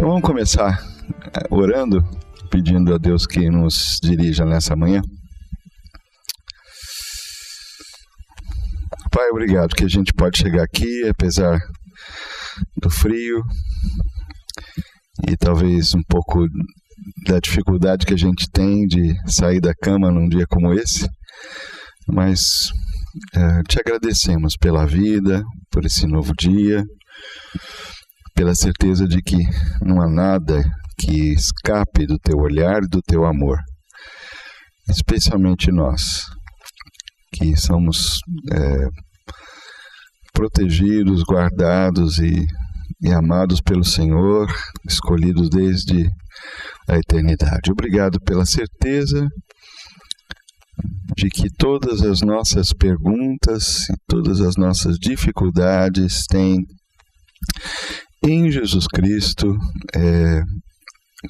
Então vamos começar orando, pedindo a Deus que nos dirija nessa manhã. Pai, obrigado que a gente pode chegar aqui, apesar do frio e talvez um pouco da dificuldade que a gente tem de sair da cama num dia como esse, mas te agradecemos pela vida, por esse novo dia, pela certeza de que não há nada que escape do teu olhar e do teu amor, especialmente nós, que somos protegidos, guardados e amados pelo Senhor, escolhidos desde a eternidade. Obrigado pela certeza de que todas as nossas perguntas e todas as nossas dificuldades têm em Jesus Cristo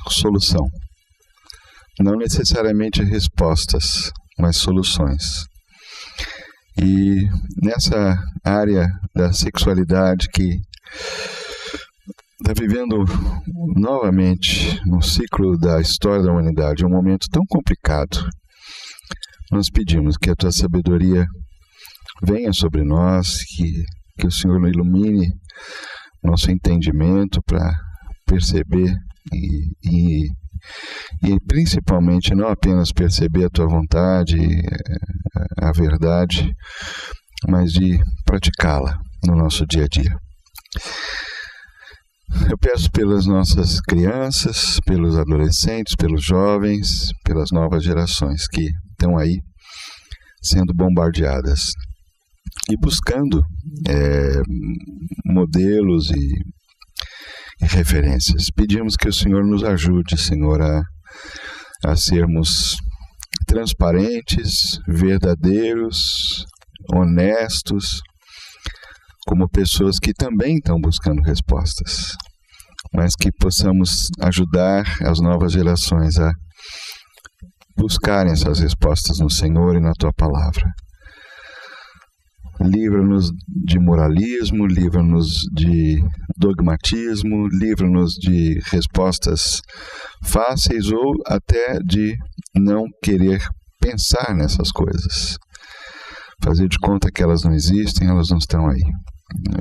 solução. Não necessariamente respostas, mas soluções. E nessa área da sexualidade que está vivendo novamente no ciclo da história da humanidade, um momento tão complicado, nós pedimos que a tua sabedoria venha sobre nós, que o Senhor ilumine nosso entendimento para perceber e principalmente não apenas perceber a tua vontade, a verdade, mas de praticá-la no nosso dia a dia. Eu peço pelas nossas crianças, pelos adolescentes, pelos jovens, pelas novas gerações que estão aí sendo bombardeadas e buscando modelos e referências. Pedimos que o Senhor nos ajude, Senhor, a sermos transparentes, verdadeiros, honestos, como pessoas que também estão buscando respostas, mas que possamos ajudar as novas gerações a buscarem essas respostas no Senhor e na Tua Palavra. Livra-nos de moralismo, livra-nos de dogmatismo, livra-nos de respostas fáceis ou até de não querer pensar nessas coisas. Fazer de conta que elas não existem, elas não estão aí.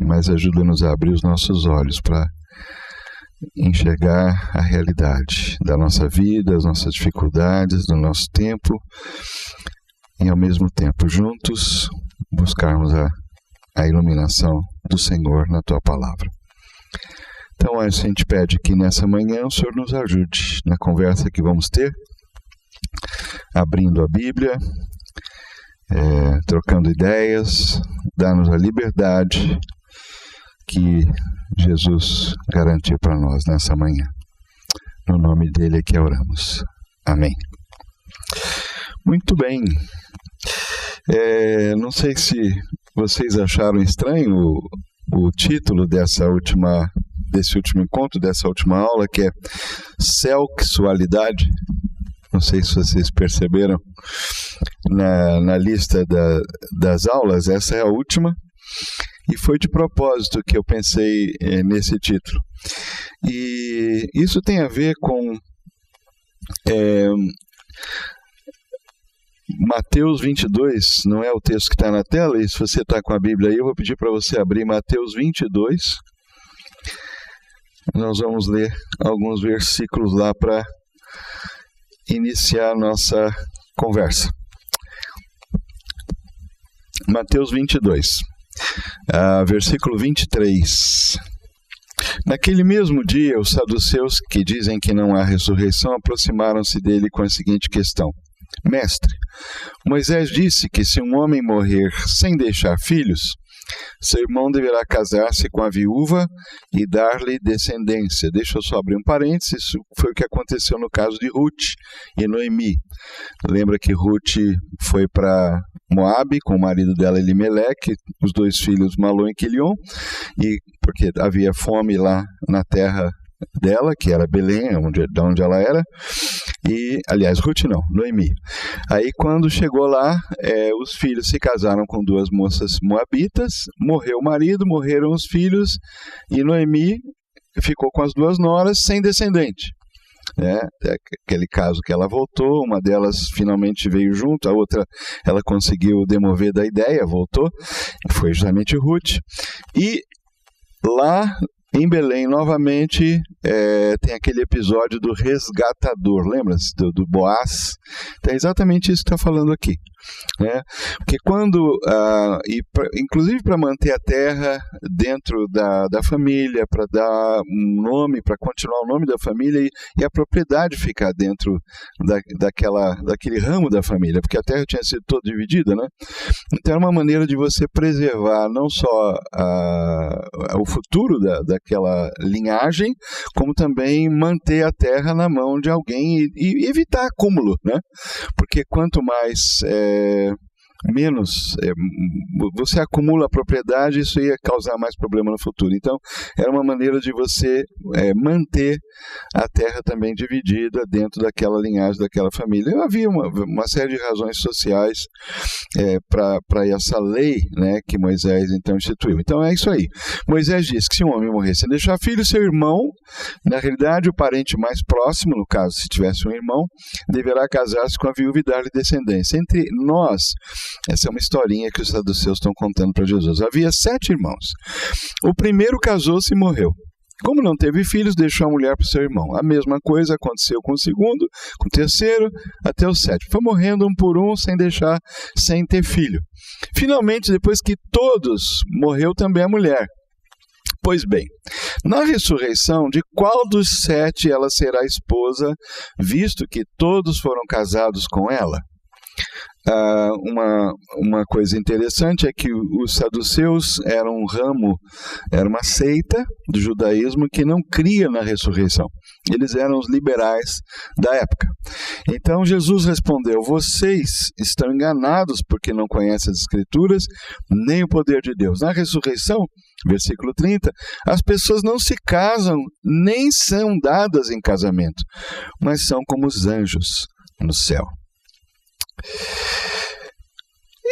Mas ajuda-nos a abrir os nossos olhos para enxergar a realidade da nossa vida, as nossas dificuldades, do nosso tempo e ao mesmo tempo juntos buscarmos a iluminação do Senhor na Tua Palavra. Então a gente pede que nessa manhã o Senhor nos ajude na conversa que vamos ter, abrindo a Bíblia, trocando ideias, dá-nos a liberdade que Jesus garantiu para nós nessa manhã. No nome dele é que oramos. Amém. Muito bem. Não sei se vocês acharam estranho o título desse último encontro, dessa última aula, que é Sexualidade. Não sei se vocês perceberam na lista das aulas, essa é a última, e foi de propósito que eu pensei nesse título. E isso tem a ver com Mateus 22, não é o texto que está na tela, e se você está com a Bíblia aí, eu vou pedir para você abrir Mateus 22. Nós vamos ler alguns versículos lá para iniciar a nossa conversa. Mateus 22, versículo 23. Naquele mesmo dia, os saduceus, que dizem que não há ressurreição, aproximaram-se dele com a seguinte questão: Mestre, Moisés disse que se um homem morrer sem deixar filhos, seu irmão deverá casar-se com a viúva e dar-lhe descendência. Deixa eu só abrir um parênteses, isso foi o que aconteceu no caso de Ruth e Noemi. Lembra que Ruth foi para Moabe com o marido dela Elimeleque, os dois filhos Malom e Quilion, e porque havia fome lá na terra dela, que era Belém, de onde ela era, e, aliás, Ruth não, Noemi. Aí quando chegou lá, os filhos se casaram com duas moças moabitas, morreu o marido, morreram os filhos, e Noemi ficou com as duas noras sem descendente. Aquele caso que ela voltou, uma delas finalmente veio junto, a outra ela conseguiu demover da ideia, voltou, foi justamente Ruth. E lá em Belém, novamente, tem aquele episódio do resgatador, lembra-se do Boaz? Então, é exatamente isso que está falando aqui. Porque quando, inclusive para manter a terra dentro da família, para dar um nome, para continuar o nome da família e a propriedade ficar dentro daquele ramo da família, porque a terra tinha sido toda dividida, né? Então era uma maneira de você preservar não só o futuro daquela linhagem, como também manter a terra na mão de alguém e evitar acúmulo, né? Porque quanto mais menos você acumula a propriedade, isso ia causar mais problema no futuro. Então, era uma maneira de você manter a terra também dividida dentro daquela linhagem, daquela família. Havia uma série de razões sociais para essa lei, né, que Moisés então instituiu. Então, é isso aí. Moisés diz que se um homem morrer sem deixar filho, seu irmão, na realidade o parente mais próximo, no caso, se tivesse um irmão, deverá casar-se com a viúva e dar-lhe descendência. Entre nós, essa é uma historinha que os saduceus estão contando para Jesus. Havia 7 irmãos. O primeiro casou-se e morreu. Como não teve filhos, deixou a mulher para o seu irmão. A mesma coisa aconteceu com o segundo, com o terceiro, até o 7º. Foi morrendo um por um, sem ter filho. Finalmente, depois que todos, morreu também a mulher. Pois bem, na ressurreição, de qual dos 7 ela será esposa, visto que todos foram casados com ela? Uma coisa interessante é que os saduceus eram um ramo, era uma seita do judaísmo que não cria na ressurreição. Eles eram os liberais da época. Então Jesus respondeu: vocês estão enganados porque não conhecem as Escrituras nem o poder de Deus. Na ressurreição, versículo 30, as pessoas não se casam nem são dadas em casamento, mas são como os anjos no céu.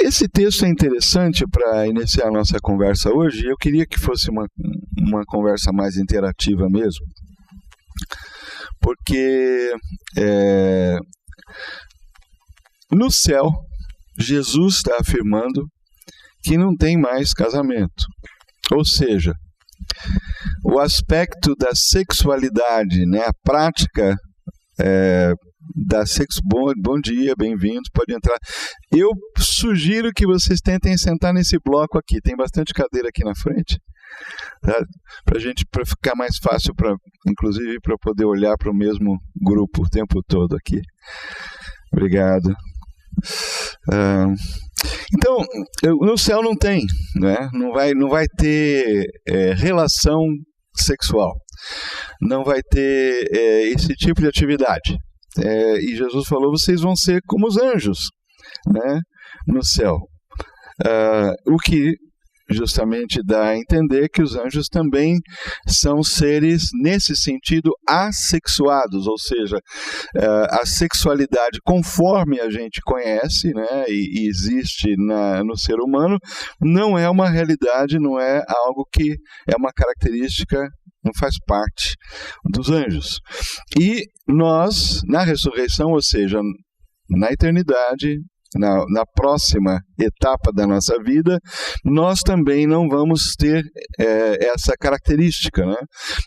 Esse texto é interessante para iniciar a nossa conversa hoje. Eu queria que fosse uma conversa mais interativa mesmo, porque no céu, Jesus está afirmando que não tem mais casamento. Ou seja, o aspecto da sexualidade, né, a prática da sexo. Bom dia, bem-vindos, pode entrar. Eu sugiro que vocês tentem sentar nesse bloco aqui, tem bastante cadeira aqui na frente, tá? Para ficar mais fácil, inclusive para poder olhar para o mesmo grupo o tempo todo aqui. Obrigado. Então, no céu não tem, né? Não vai ter relação sexual, não vai ter esse tipo de atividade. E Jesus falou: vocês vão ser como os anjos, né, no céu. O que justamente dá a entender que os anjos também são seres, nesse sentido, assexuados, ou seja, a sexualidade conforme a gente conhece, né, e existe no ser humano, não é uma realidade, não é algo que é uma característica, não faz parte dos anjos. E nós, na ressurreição, ou seja, na eternidade, na próxima etapa da nossa vida, nós também não vamos ter essa característica, né?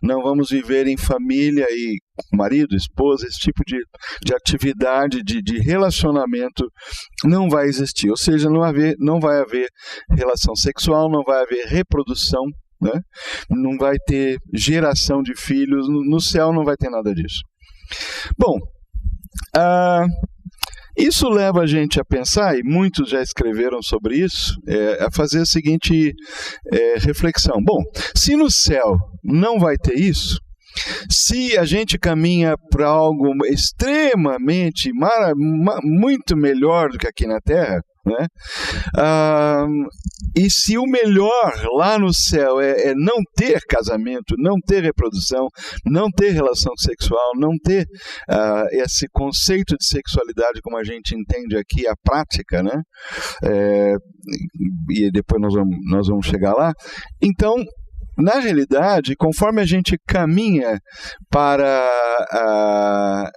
Não vamos viver em família e marido, esposa, esse tipo de atividade, de relacionamento não vai existir. Ou seja, não vai haver relação sexual, não vai haver reprodução, né? Não vai ter geração de filhos, no céu não vai ter nada disso. Bom, isso leva a gente a pensar, e muitos já escreveram sobre isso, a fazer a seguinte reflexão. Bom, se no céu não vai ter isso, se a gente caminha para algo extremamente, muito melhor do que aqui na Terra, né? E se o melhor lá no céu é não ter casamento, não ter reprodução, não ter relação sexual, não ter esse conceito de sexualidade como a gente entende aqui, a prática, né? E depois nós vamos chegar lá. Então, na realidade, conforme a gente caminha para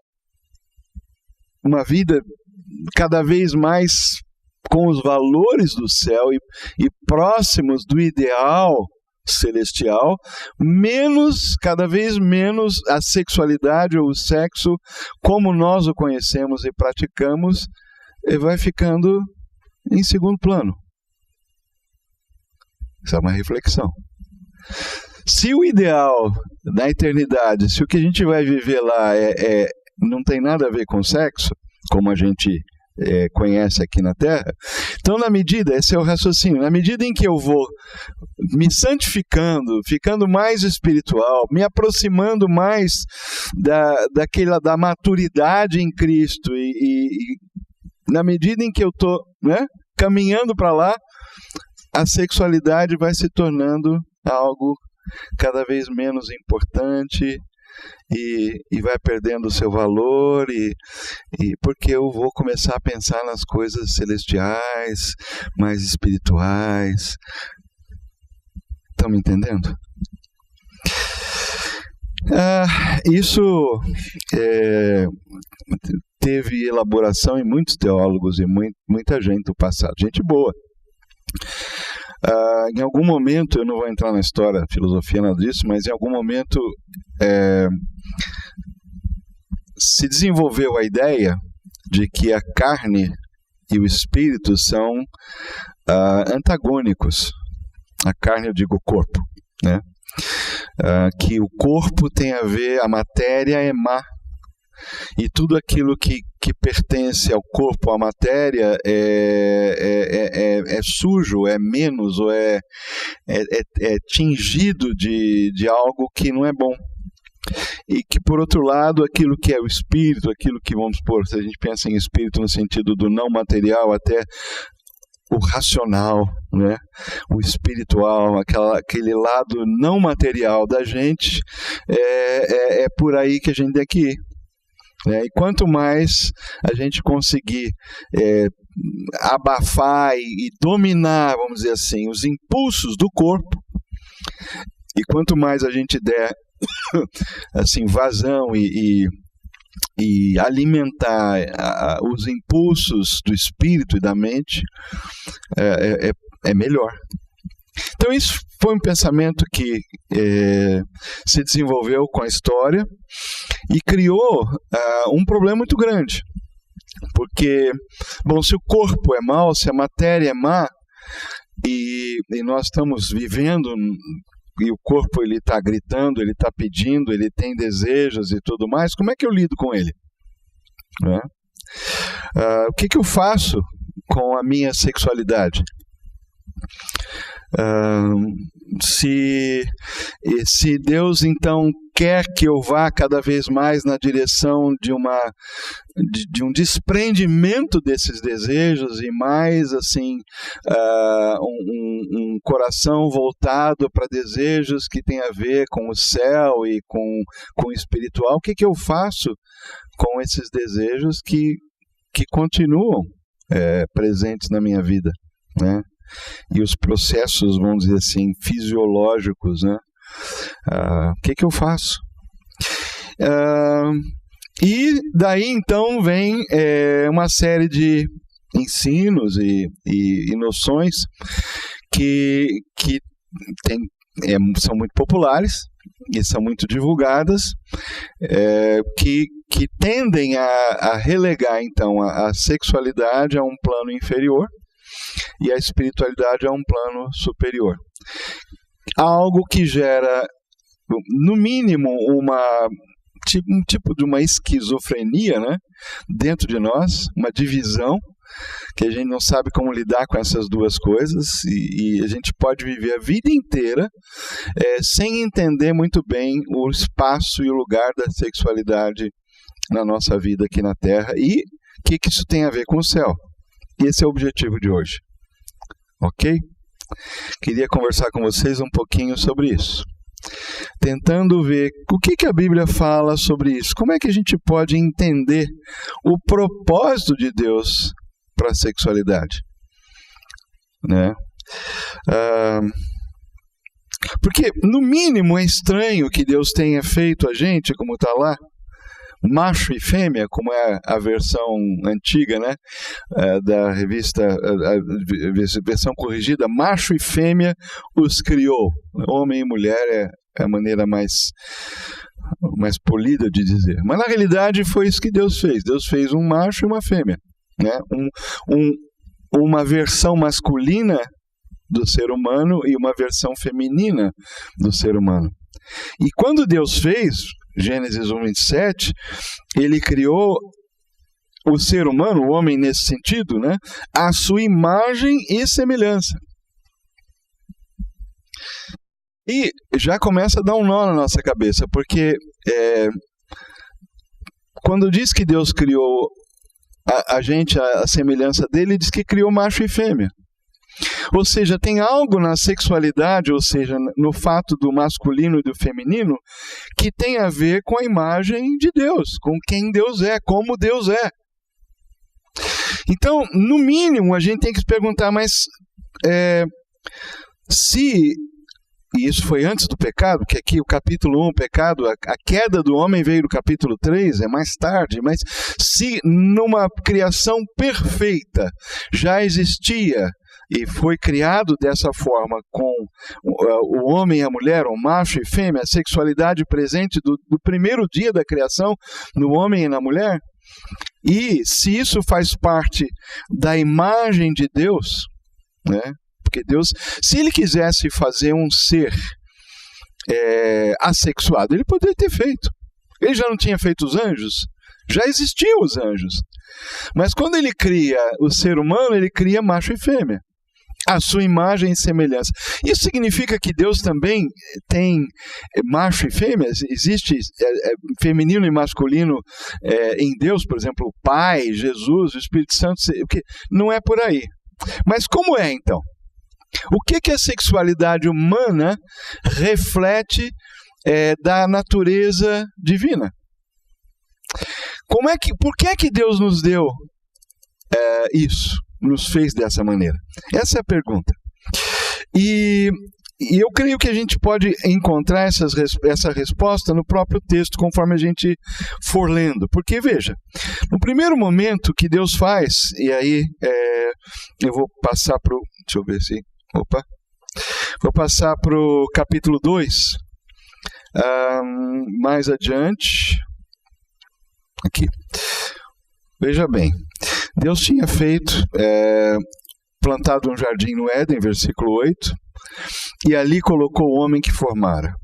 uma vida cada vez mais com os valores do céu e próximos do ideal celestial, cada vez menos a sexualidade ou o sexo, como nós o conhecemos e praticamos, vai ficando em segundo plano. Isso é uma reflexão. Se o ideal da eternidade, se o que a gente vai viver lá não tem nada a ver com sexo, como a gente conhece aqui na Terra, então esse é o raciocínio, na medida em que eu vou me santificando, ficando mais espiritual, me aproximando mais da maturidade em Cristo e na medida em que eu estou caminhando para lá, a sexualidade vai se tornando algo cada vez menos importante e vai perdendo o seu valor porque eu vou começar a pensar nas coisas celestiais, mais espirituais. Estão me entendendo? Isso teve elaboração em muitos teólogos e muita gente do passado, gente boa. Em algum momento, eu não vou entrar na história, filosofia, nada disso, mas em algum momento se desenvolveu a ideia de que a carne e o espírito são antagônicos. A carne, eu digo o corpo, né? Que o corpo tem a ver, a matéria é má, e tudo aquilo que pertence ao corpo, à matéria, é sujo, é menos, ou é tingido de algo que não é bom. E que, por outro lado, aquilo que é o espírito, aquilo que, vamos supor, se a gente pensa em espírito no sentido do não material, até o racional, né? O espiritual, aquele lado não material da gente, é por aí que a gente tem que ir. E quanto mais a gente conseguir abafar e dominar, vamos dizer assim, os impulsos do corpo, e quanto mais a gente der assim, vazão e alimentar os impulsos do espírito e da mente, é melhor. Então isso foi um pensamento que se desenvolveu com a história e criou um problema muito grande. Porque, bom, se o corpo é mau, se a matéria é má, e nós estamos vivendo, e o corpo ele está gritando, ele está pedindo, ele tem desejos e tudo mais, como é que eu lido com ele? O que eu faço com a minha sexualidade? Se Deus então quer que eu vá cada vez mais na direção de um desprendimento desses desejos e mais assim um coração voltado para desejos que tem a ver com o céu e com o espiritual, o que eu faço com esses desejos que continuam presentes na minha vida, né? E os processos, vamos dizer assim, fisiológicos, né? O que eu faço? E daí então vem uma série de ensinos e noções que são muito populares e são muito divulgadas, que tendem a relegar então a sexualidade a um plano inferior e a espiritualidade a um plano superior. Algo que gera, no mínimo, um tipo de uma esquizofrenia, né? Dentro de nós, uma divisão, que a gente não sabe como lidar com essas duas coisas, e a gente pode viver a vida inteira sem entender muito bem o espaço e o lugar da sexualidade na nossa vida aqui na Terra, e o que isso tem a ver com o céu. Esse é o objetivo de hoje. Ok? Queria conversar com vocês um pouquinho sobre isso. Tentando ver o que a Bíblia fala sobre isso. Como é que a gente pode entender o propósito de Deus para a sexualidade? Né? Porque, no mínimo, é estranho que Deus tenha feito a gente, como está lá, macho e fêmea, como é a versão antiga, né, da revista, a versão corrigida, macho e fêmea os criou. Homem e mulher é a maneira mais polida de dizer. Mas, na realidade, foi isso que Deus fez. Deus fez um macho e uma fêmea, né? Uma versão masculina do ser humano e uma versão feminina do ser humano. E quando Deus fez, Gênesis 1:27, ele criou o ser humano, o homem nesse sentido, né, à sua imagem e semelhança. E já começa a dar um nó na nossa cabeça, porque quando diz que Deus criou a gente à semelhança dele, diz que criou macho e fêmea. Ou seja, tem algo na sexualidade, ou seja, no fato do masculino e do feminino, que tem a ver com a imagem de Deus, com quem Deus é, como Deus é. Então, no mínimo, a gente tem que se perguntar, mas e isso foi antes do pecado, que aqui o capítulo 1, pecado, a queda do homem veio do capítulo 3, é mais tarde, mas se numa criação perfeita já existia e foi criado dessa forma com o homem e a mulher, o macho e fêmea, a sexualidade presente do primeiro dia da criação no homem e na mulher, e se isso faz parte da imagem de Deus, né? Porque Deus, se ele quisesse fazer um ser assexuado, ele poderia ter feito. Ele já não tinha feito os anjos? Já existiam os anjos. Mas quando ele cria o ser humano, ele cria macho e fêmea, a sua imagem e semelhança. Isso significa que Deus também tem macho e fêmea? Existe feminino e masculino em Deus, por exemplo, o Pai, Jesus, o Espírito Santo? Não é por aí. Mas como é então? O que a sexualidade humana reflete da natureza divina? Por que Deus nos deu isso? Nos fez dessa maneira? Essa é a pergunta. E eu creio que a gente pode encontrar essa resposta no próprio texto, conforme a gente for lendo. Porque, veja, no primeiro momento que Deus faz, e aí eu vou passar para o... Deixa eu ver se... Vou passar para o capítulo 2, mais adiante. Aqui. Veja bem, Deus tinha plantado um jardim no Éden, versículo 8, e ali colocou o homem que formara.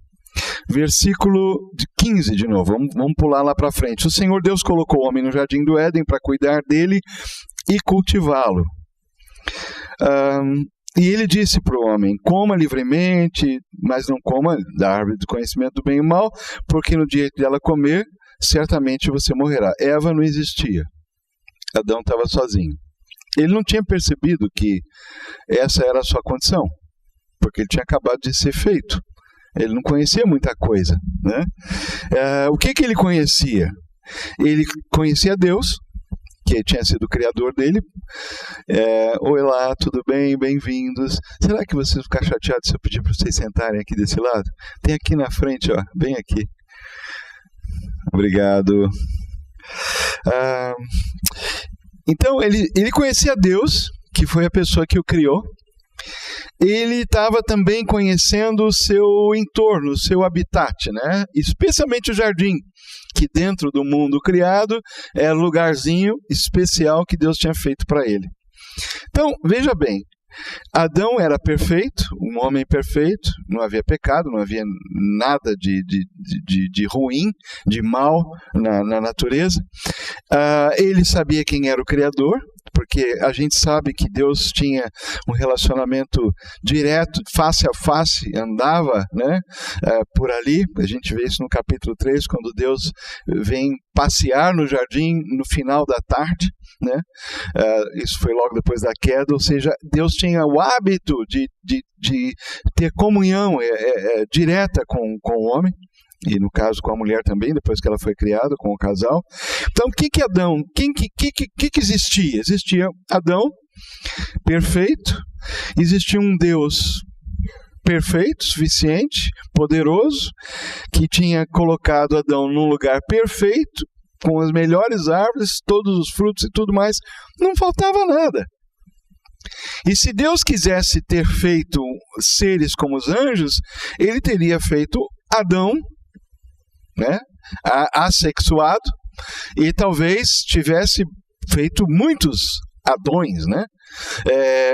Versículo 15 de novo, vamos pular lá para frente. O Senhor Deus colocou o homem no jardim do Éden para cuidar dele e cultivá-lo. E ele disse para o homem, coma livremente, mas não coma da árvore do conhecimento do bem e do mal, porque no dia que ela comer, certamente você morrerá. Eva não existia. Adão estava sozinho. Ele não tinha percebido que essa era a sua condição, porque ele tinha acabado de ser feito. Ele não conhecia muita coisa, né? O que ele conhecia? Ele conhecia Deus, que tinha sido o criador dele. Oi lá, tudo bem? Bem-vindos. Será que vocês vão ficar chateados se eu pedir para vocês sentarem aqui desse lado? Tem aqui na frente, ó, bem aqui. Obrigado. Então, ele conhecia Deus, que foi a pessoa que o criou. Ele estava também conhecendo o seu entorno, o seu habitat, né? Especialmente o jardim, que dentro do mundo criado é o lugarzinho especial que Deus tinha feito para ele. Então, veja bem, Adão era perfeito, um homem perfeito, não havia pecado, não havia nada de ruim, de mal na natureza. Ele sabia quem era o Criador, porque a gente sabe que Deus tinha um relacionamento direto, face a face, andava, né, por ali. A gente vê isso no capítulo 3, quando Deus vem passear no jardim no final da tarde, né? Isso foi logo depois da queda, ou seja, Deus tinha o hábito de ter comunhão direta com o homem, e no caso com a mulher também, depois que ela foi criada, com o casal. Então, o que Adão, que existia? Existia Adão, perfeito, existia um Deus perfeito, suficiente, poderoso, que tinha colocado Adão num lugar perfeito, com as melhores árvores, todos os frutos e tudo mais, não faltava nada. E se Deus quisesse ter feito seres como os anjos, ele teria feito Adão, né, assexuado, e talvez tivesse feito muitos Adões, né,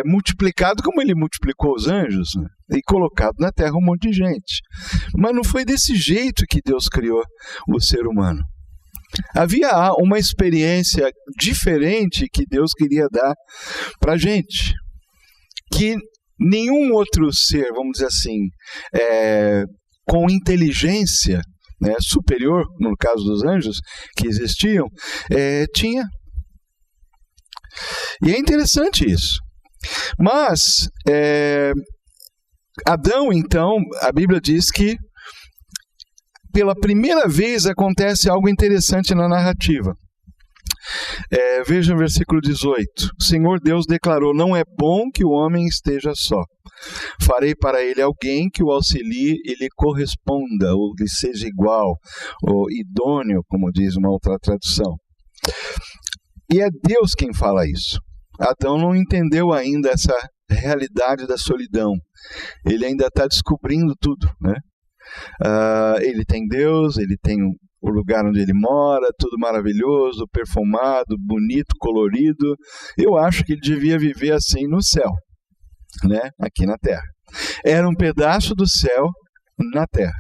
multiplicado como ele multiplicou os anjos, né, e colocado na terra um monte de gente. Mas não foi desse jeito que Deus criou o ser humano. Havia uma experiência diferente que Deus queria dar para a gente, que nenhum outro ser, vamos dizer assim, com inteligência, né, superior, no caso dos anjos que existiam, tinha. E é interessante isso. Mas Adão, então, a Bíblia diz que pela primeira vez acontece algo interessante na narrativa. Veja o versículo 18. O Senhor Deus declarou: não é bom que o homem esteja só. Farei para ele alguém que o auxilie e lhe corresponda, ou lhe seja igual, ou idôneo, como diz uma outra tradução. E é Deus quem fala isso. Adão não entendeu ainda essa realidade da solidão. Ele ainda está descobrindo tudo, né? Ele tem Deus, ele tem o lugar onde ele mora, tudo maravilhoso, perfumado, bonito, colorido. Eu acho que ele devia viver assim no céu, né? Aqui na terra. Era um pedaço do céu na terra.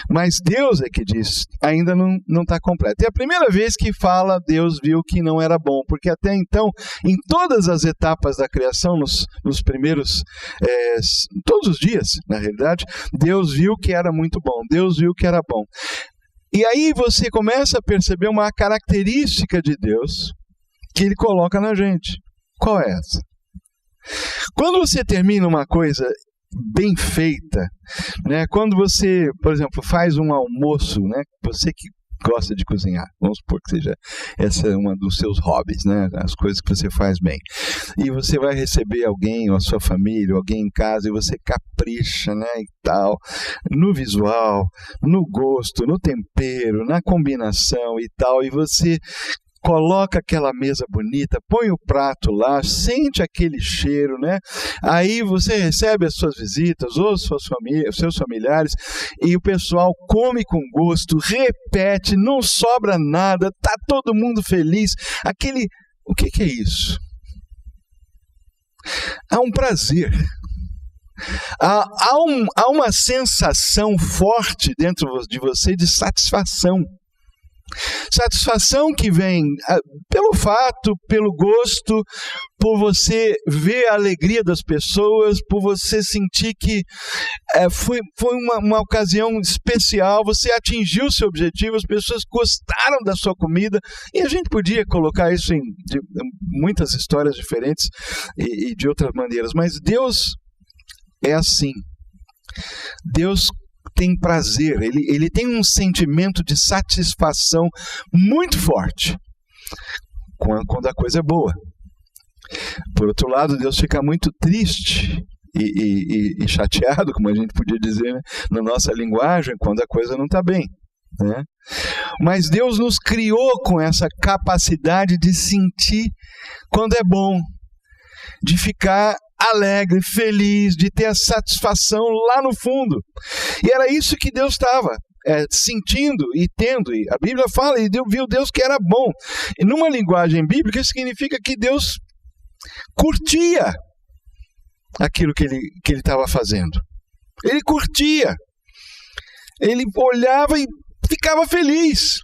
Mas Deus é que diz, ainda não está completo. É a primeira vez que fala, Deus viu que não era bom, porque até então, em todas as etapas da criação, nos primeiros, todos os dias, na realidade, Deus viu que era muito bom, Deus viu que era bom. E aí você começa a perceber uma característica de Deus que Ele coloca na gente. Qual é essa? Quando você termina uma coisa bem feita, né? Quando você, por exemplo, faz um almoço, né? Você que gosta de cozinhar, vamos supor que seja essa uma dos seus hobbies, né? As coisas que você faz bem. E você vai receber alguém, ou a sua família, ou alguém em casa, e você capricha, né? E tal, no visual, no gosto, no tempero, na combinação e tal, e você coloca aquela mesa bonita, põe o prato lá, sente aquele cheiro, né? Aí você recebe as suas visitas, ou os seus familiares, e o pessoal come com gosto, repete, não sobra nada, tá todo mundo feliz. O que é isso? Há um prazer. Há uma sensação forte dentro de você de satisfação. Satisfação que vem pelo fato, pelo gosto, por você ver a alegria das pessoas, por você sentir que foi uma ocasião especial, você atingiu o seu objetivo, as pessoas gostaram da sua comida, e a gente podia colocar isso em muitas histórias diferentes e de outras maneiras, mas Deus é assim. Deus tem prazer, ele tem um sentimento de satisfação muito forte quando a coisa é boa. Por outro lado, Deus fica muito triste e chateado, como a gente podia dizer, né, na nossa linguagem, quando a coisa não está bem, né? Mas Deus nos criou com essa capacidade de sentir quando é bom, de ficar alegre, feliz, de ter a satisfação lá no fundo. E era isso que Deus estava sentindo e tendo. E a Bíblia fala, e viu Deus que era bom. E numa linguagem bíblica, isso significa que Deus curtia aquilo que ele estava fazendo. Ele curtia. Ele olhava e ficava feliz,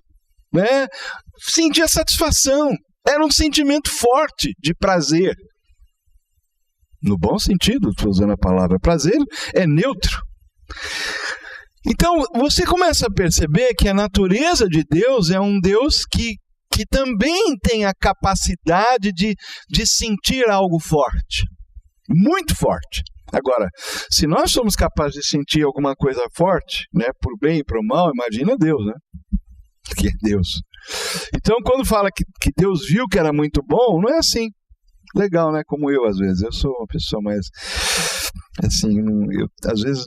né? Sentia satisfação. Era um sentimento forte de prazer. No bom sentido, estou usando a palavra prazer, é neutro. Então, você começa a perceber que a natureza de Deus é um Deus que também tem a capacidade de sentir algo forte, muito forte. Agora, se nós somos capazes de sentir alguma coisa forte, né, por bem e por mal, imagina Deus, né? Que é Deus. Então, quando fala que Deus viu que era muito bom, não é assim. Legal, né? Como eu, às vezes. Eu sou uma pessoa mais assim, às vezes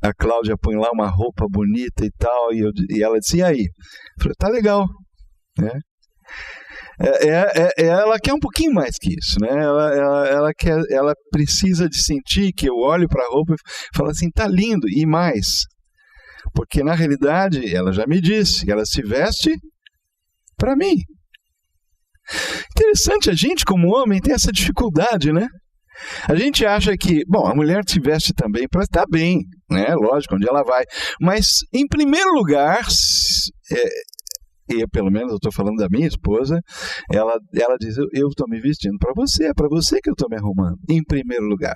a Cláudia põe lá uma roupa bonita e tal, e ela disse, e aí? Eu falei, tá legal, né? Ela quer um pouquinho mais que isso, né? Ela precisa de sentir que eu olho para a roupa e falo assim, tá lindo, e mais, porque na realidade ela já me disse que ela se veste para mim. Interessante, a gente como homem tem essa dificuldade, né? A gente acha que, bom, a mulher se veste também para estar bem, né? Lógico, onde ela vai. Mas, em primeiro lugar, pelo menos eu estou falando da minha esposa, ela diz, eu estou me vestindo para você, é para você que eu estou me arrumando, em primeiro lugar.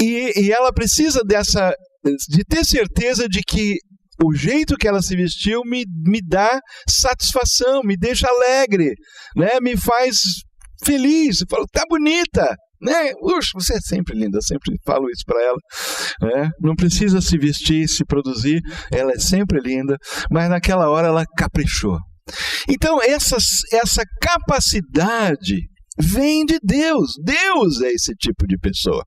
E ela precisa de ter certeza de que o jeito que ela se vestiu me dá satisfação, me deixa alegre, né? Me faz feliz. Eu falo, tá bonita, né? Você é sempre linda, eu sempre falo isso para ela, né? Não precisa se vestir, se produzir, ela é sempre linda, mas naquela hora ela caprichou. Então essa capacidade vem de Deus. Deus é esse tipo de pessoa.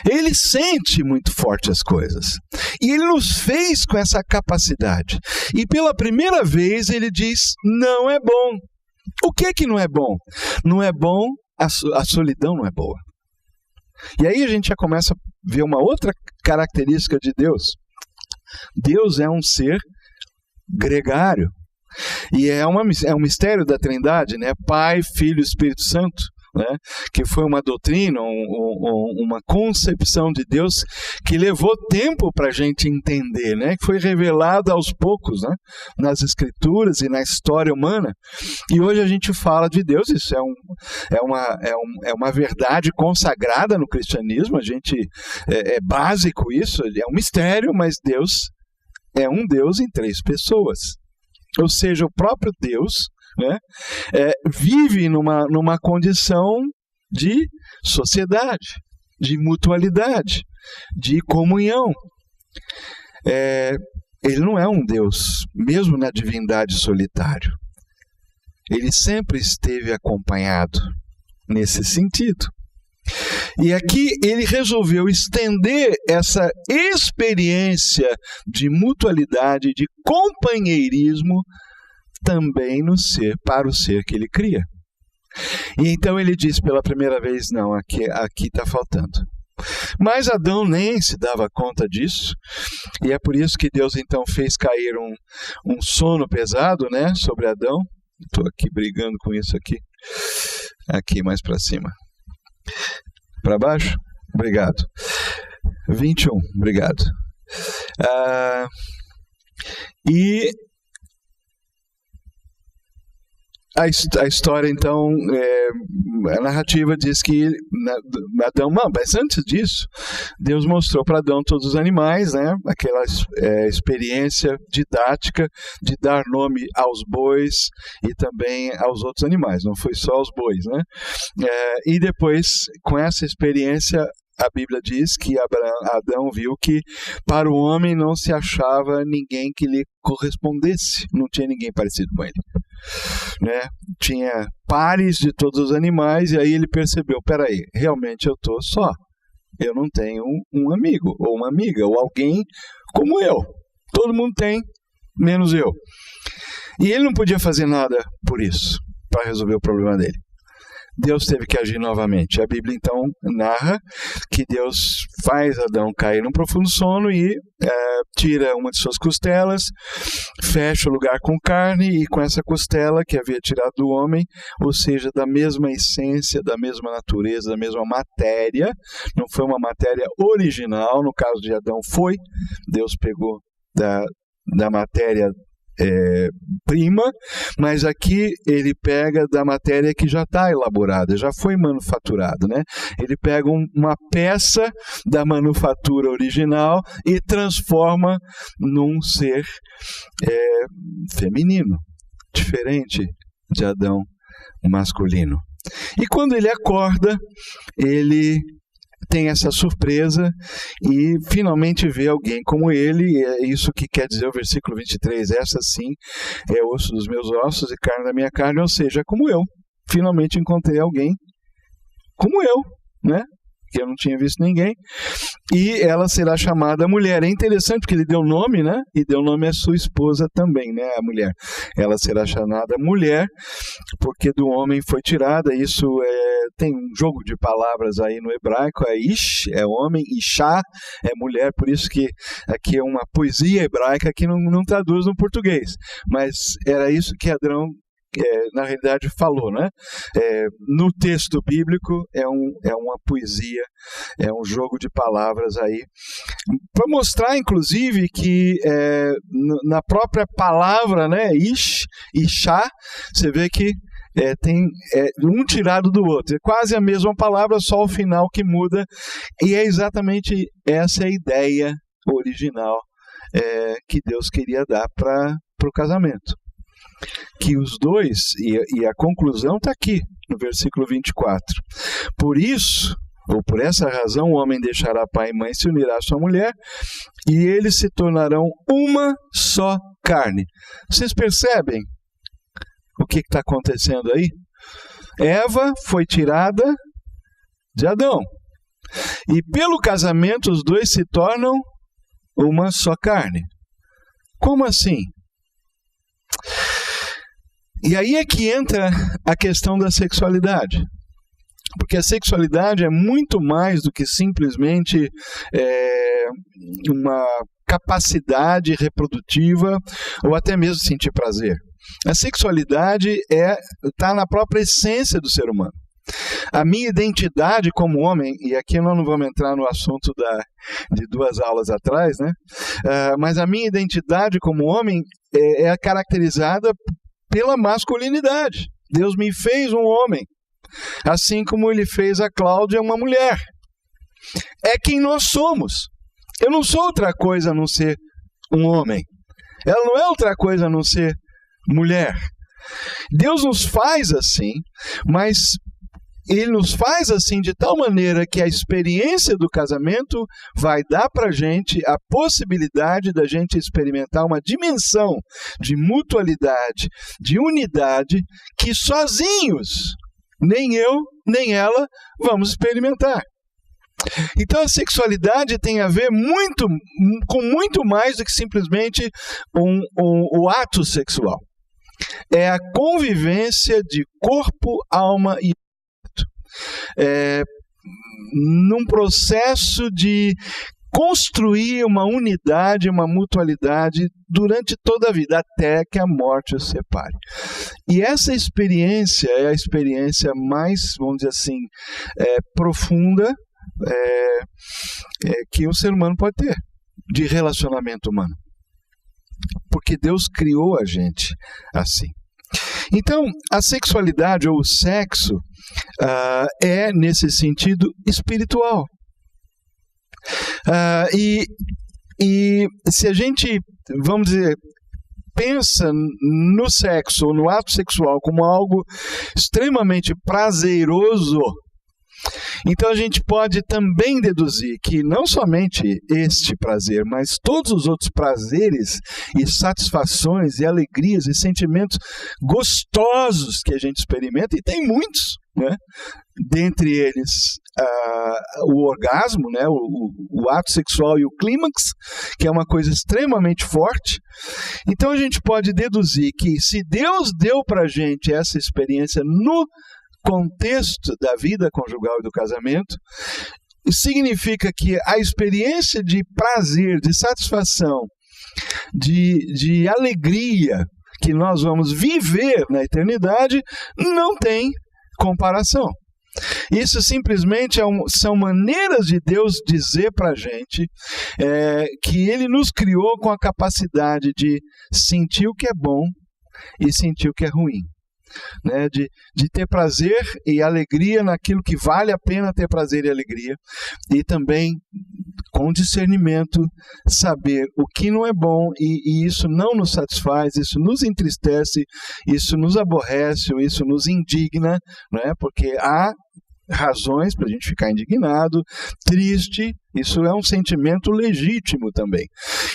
Ele sente muito forte as coisas. E Ele nos fez com essa capacidade. E pela primeira vez Ele diz, não é bom. O que é que não é bom? Não é bom, a solidão não é boa. E aí a gente já começa a ver uma outra característica de Deus. Deus é um ser gregário. E é um mistério da Trindade, né? Pai, Filho e Espírito Santo, né? Que foi uma doutrina, uma concepção de Deus que levou tempo para a gente entender, né? Que foi revelada aos poucos, né? Nas Escrituras e na história humana. E hoje a gente fala de Deus, isso é uma verdade consagrada no cristianismo, é básico isso, é um mistério, mas Deus é um Deus em 3 pessoas. Ou seja, o próprio Deus, né, vive numa condição de sociedade, de mutualidade, de comunhão. Ele não é um Deus, mesmo na divindade, solitário. Ele sempre esteve acompanhado nesse sentido. E aqui ele resolveu estender essa experiência de mutualidade, de companheirismo, também para o ser que ele cria. E então ele diz pela primeira vez, não, aqui está faltando. Mas Adão nem se dava conta disso, e é por isso que Deus então fez cair um sono pesado, né, sobre Adão. Estou aqui brigando com isso aqui mais para cima. Para baixo? Obrigado. 21, obrigado. E a história, então, a narrativa diz que Adão, mas antes disso, Deus mostrou para Adão todos os animais, né? Aquela experiência didática de dar nome aos bois e também aos outros animais, não foi só aos bois, né? E depois, com essa experiência, a Bíblia diz que Adão viu que para o homem não se achava ninguém que lhe correspondesse, não tinha ninguém parecido com ele, né? Tinha pares de todos os animais, e aí ele percebeu, peraí, realmente eu estou só, eu não tenho um amigo, ou uma amiga, ou alguém como eu, todo mundo tem, menos eu. E ele não podia fazer nada por isso, para resolver o problema dele. Deus teve que agir novamente. A Bíblia então narra que Deus faz Adão cair num profundo sono e tira uma de suas costelas, fecha o lugar com carne, e com essa costela que havia tirado do homem, ou seja, da mesma essência, da mesma natureza, da mesma matéria, não foi uma matéria original, no caso de Adão foi, Deus pegou da matéria prima, mas aqui ele pega da matéria que já está elaborada, já foi manufaturada, né? Ele pega uma peça da manufatura original e transforma num ser feminino, diferente de Adão masculino. E quando ele acorda, ele tem essa surpresa e finalmente vê alguém como ele, e é isso que quer dizer o versículo 23, essa sim é osso dos meus ossos e carne da minha carne, ou seja, como eu, finalmente encontrei alguém como eu, né? Que eu não tinha visto ninguém, e ela será chamada mulher. É interessante porque ele deu nome, né? E deu nome à sua esposa também, né? A mulher. Ela será chamada mulher, porque do homem foi tirada. Isso tem um jogo de palavras aí no hebraico, Ish é homem, Ishá é mulher, por isso que aqui é uma poesia hebraica que não traduz no português. Mas era isso que Adão na realidade falou, né? No texto bíblico é uma poesia, é um jogo de palavras aí, para mostrar inclusive que na própria palavra, né, Ish, Ishá, você vê que tem um tirado do outro, é quase a mesma palavra, só o final que muda, e é exatamente essa a ideia original que Deus queria dar para o casamento. Que os dois, e a conclusão está aqui, no versículo 24. Por isso, ou por essa razão, o homem deixará pai e mãe e se unirá à sua mulher, e eles se tornarão uma só carne. Vocês percebem o que está acontecendo aí? Eva foi tirada de Adão. E pelo casamento, os dois se tornam uma só carne. Como assim? E aí é que entra a questão da sexualidade. Porque a sexualidade é muito mais do que simplesmente uma capacidade reprodutiva ou até mesmo sentir prazer. A sexualidade está na própria essência do ser humano. A minha identidade como homem, e aqui nós não vamos entrar no assunto de 2 aulas atrás, né? Mas a minha identidade como homem é caracterizada pela masculinidade. Deus me fez um homem, assim como Ele fez a Cláudia uma mulher. É quem nós somos. Eu não sou outra coisa a não ser um homem. Ela não é outra coisa a não ser mulher. Deus nos faz assim, mas Ele nos faz assim de tal maneira que a experiência do casamento vai dar para a gente a possibilidade da gente experimentar uma dimensão de mutualidade, de unidade, que sozinhos, nem eu, nem ela, vamos experimentar. Então a sexualidade tem a ver com muito mais do que simplesmente o ato sexual. É a convivência de corpo, alma e num processo de construir uma unidade, uma mutualidade durante toda a vida, até que a morte os separe. E essa experiência é a experiência mais, vamos dizer assim, profunda que um ser humano pode ter, de relacionamento humano. Porque Deus criou a gente assim. Então, a sexualidade ou o sexo é, nesse sentido, espiritual. E se a gente, vamos dizer, pensa no sexo ou no ato sexual como algo extremamente prazeroso, então a gente pode também deduzir que não somente este prazer, mas todos os outros prazeres e satisfações e alegrias e sentimentos gostosos que a gente experimenta, e tem muitos, né? Dentre eles o orgasmo, né? o ato sexual e o clímax, que é uma coisa extremamente forte. Então a gente pode deduzir que se Deus deu para a gente essa experiência no contexto da vida conjugal e do casamento, significa que a experiência de prazer, de satisfação, de alegria que nós vamos viver na eternidade não tem comparação. Isso simplesmente são maneiras de Deus dizer para a gente que Ele nos criou com a capacidade de sentir o que é bom e sentir o que é ruim. Né, de ter prazer e alegria naquilo que vale a pena ter prazer e alegria, e também com discernimento saber o que não é bom, e isso não nos satisfaz, isso nos entristece, isso nos aborrece, isso nos indigna, né, porque há razões para a gente ficar indignado, triste, isso é um sentimento legítimo também.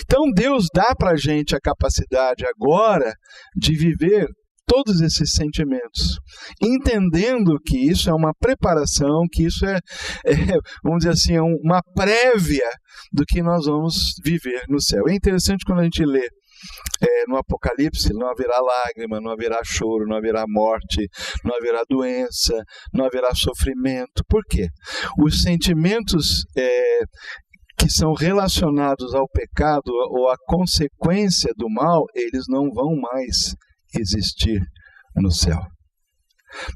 Então Deus dá para a gente a capacidade agora de viver todos esses sentimentos, entendendo que isso é uma preparação, que isso vamos dizer assim, uma prévia do que nós vamos viver no céu. É interessante quando a gente lê no Apocalipse, não haverá lágrima, não haverá choro, não haverá morte, não haverá doença, não haverá sofrimento. Por quê? Os sentimentos que são relacionados ao pecado ou à consequência do mal, eles não vão mais existir no céu.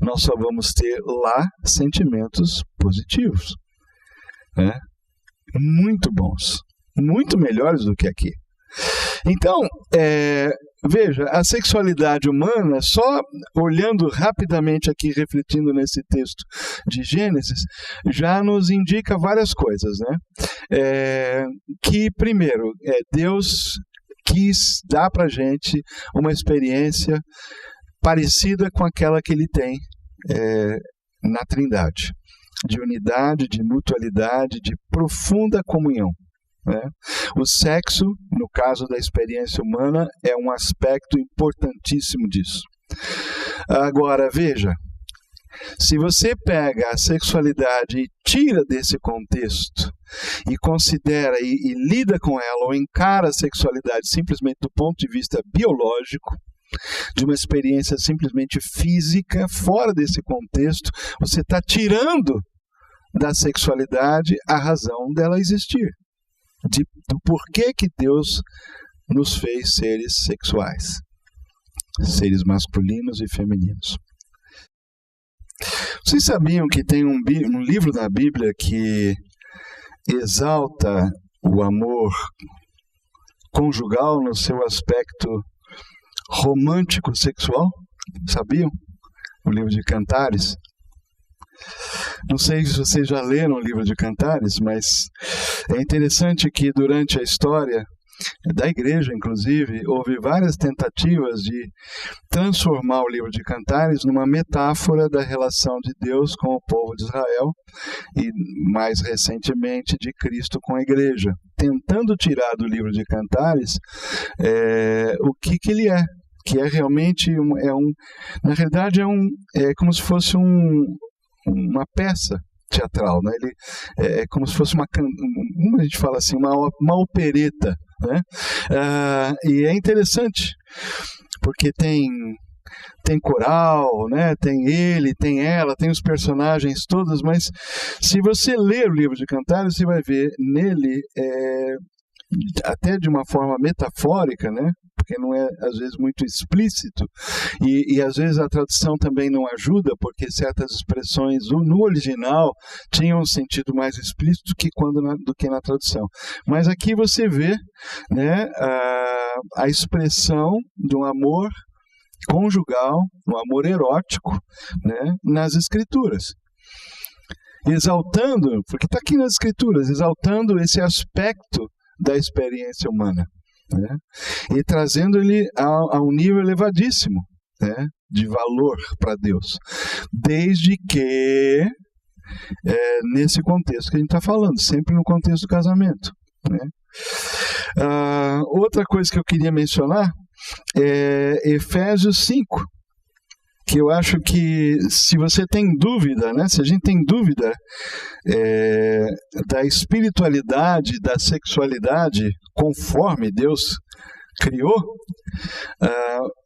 Nós só vamos ter lá sentimentos positivos, né? Muito bons, muito melhores do que aqui. Então, veja, a sexualidade humana, só olhando rapidamente aqui, refletindo nesse texto de Gênesis, já nos indica várias coisas, né? Que, primeiro, Deus quis dar para a gente uma experiência parecida com aquela que ele tem na Trindade, de unidade, de mutualidade, de profunda comunhão. O sexo, no caso da experiência humana, é um aspecto importantíssimo disso. Agora, veja, se você pega a sexualidade e tira desse contexto e considera e lida com ela ou encara a sexualidade simplesmente do ponto de vista biológico, de uma experiência simplesmente física, fora desse contexto, você está tirando da sexualidade a razão dela existir. Do porquê que Deus nos fez seres sexuais, seres masculinos e femininos. Vocês sabiam que tem um livro na Bíblia que exalta o amor conjugal no seu aspecto romântico sexual? Sabiam? O livro de Cantares. Não sei se vocês já leram o livro de Cantares, mas é interessante que durante a história da igreja, inclusive, houve várias tentativas de transformar o livro de Cantares numa metáfora da relação de Deus com o povo de Israel e, mais recentemente, de Cristo com a igreja, tentando tirar do livro de Cantares o que ele é, que é realmente na realidade é como se fosse uma peça teatral, né? Ele é como se fosse como a gente fala assim, uma opereta, né? E é interessante porque tem coral, né? Tem ele, tem ela, tem os personagens todos, mas se você ler o livro de Cantares, você vai ver nele até de uma forma metafórica, né? Porque não é, às vezes, muito explícito, e às vezes a tradução também não ajuda, porque certas expressões no original tinham um sentido mais explícito do que na tradução. Mas aqui você vê, né, a expressão do amor conjugal, do amor erótico, né, nas Escrituras. Exaltando, porque está aqui nas Escrituras, exaltando esse aspecto da experiência humana, né? E trazendo ele a um nível elevadíssimo, né, de valor para Deus, desde que nesse contexto que a gente está falando, sempre no contexto do casamento, né? Outra coisa que eu queria mencionar é Efésios 5, que eu acho que se você tem dúvida, né, se a gente tem dúvida da espiritualidade, da sexualidade conforme Deus criou,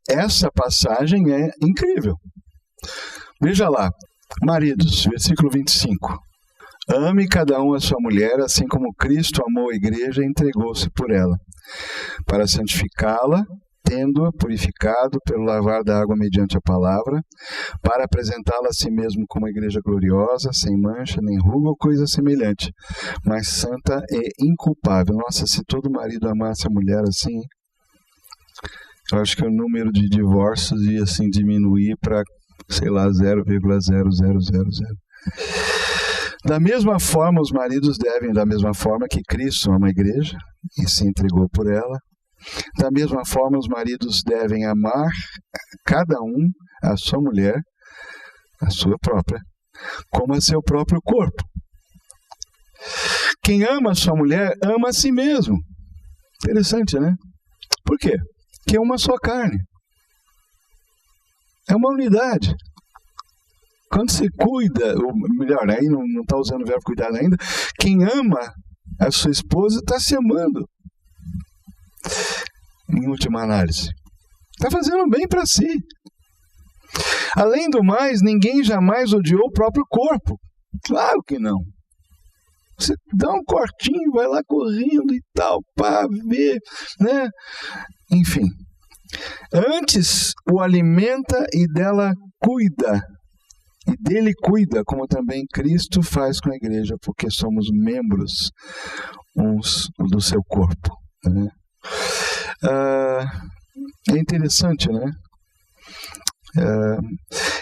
essa passagem é incrível. Veja lá, maridos, versículo 25. Ame cada um a sua mulher, assim como Cristo amou a igreja e entregou-se por ela, para santificá-la, tendo-a purificado pelo lavar da água mediante a palavra, para apresentá-la a si mesmo como igreja gloriosa, sem mancha, nem ruga ou coisa semelhante, mas santa e inculpável. Nossa, se todo marido amasse a mulher assim, eu acho que o número de divórcios ia assim diminuir para, sei lá, 0,0000. Da mesma forma, os maridos devem, da mesma forma que Cristo ama a igreja e se entregou por ela, da mesma forma, os maridos devem amar cada um a sua mulher, a sua própria, como a seu próprio corpo. Quem ama a sua mulher, ama a si mesmo. Interessante, né? Por quê? Porque é uma só carne. É uma unidade. Quando você cuida, ou melhor, aí não está usando o verbo cuidar ainda, quem ama a sua esposa está se amando. Em última análise. Está fazendo bem para si. Além do mais, ninguém jamais odiou o próprio corpo. Claro que não. Você dá um cortinho, vai lá correndo e tal, para ver, né? Enfim. Antes o alimenta e dela cuida. E dele cuida, como também Cristo faz com a igreja, porque somos membros uns do seu corpo. Né? É interessante, né?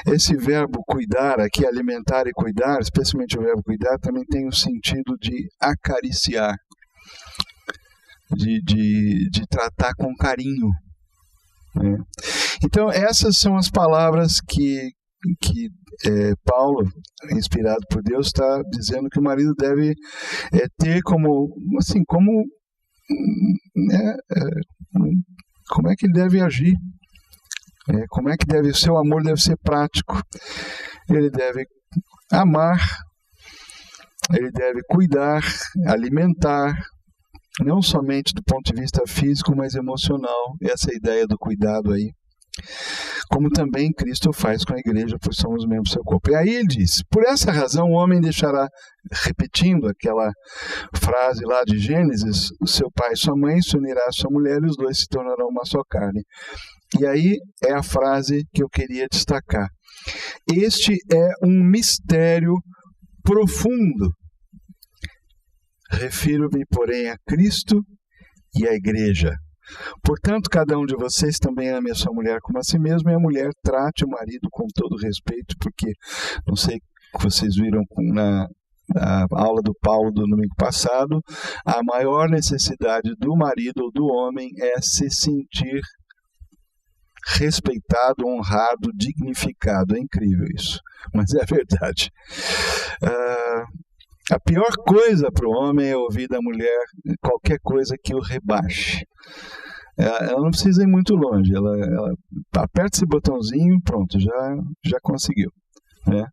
Esse verbo cuidar aqui, alimentar e cuidar, especialmente o verbo cuidar, também tem o sentido de acariciar, de tratar com carinho. Né? Então, essas são as palavras que Paulo, inspirado por Deus, está dizendo que o marido deve ter como como é que ele deve agir, como é que o seu amor deve ser prático. Ele deve amar, ele deve cuidar, alimentar, não somente do ponto de vista físico, mas emocional, essa ideia do cuidado aí. Como também Cristo faz com a igreja, pois somos membros do seu corpo. E aí ele diz, por essa razão o homem deixará, repetindo aquela frase lá de Gênesis, o seu pai e sua mãe se unirá à sua mulher e os dois se tornarão uma só carne. E aí é a frase que eu queria destacar. Este é um mistério profundo. Refiro-me, porém, a Cristo e à igreja. Portanto, cada um de vocês também ame a sua mulher como a si mesmo, e a mulher trate o marido com todo respeito, porque, não sei se vocês viram na aula do Paulo do domingo passado, a maior necessidade do marido ou do homem é se sentir respeitado, honrado, dignificado. É incrível isso, mas é verdade. A pior coisa para o homem é ouvir da mulher qualquer coisa que o rebaixe. Ela não precisa ir muito longe. Ela aperta esse botãozinho, pronto, já conseguiu. Né?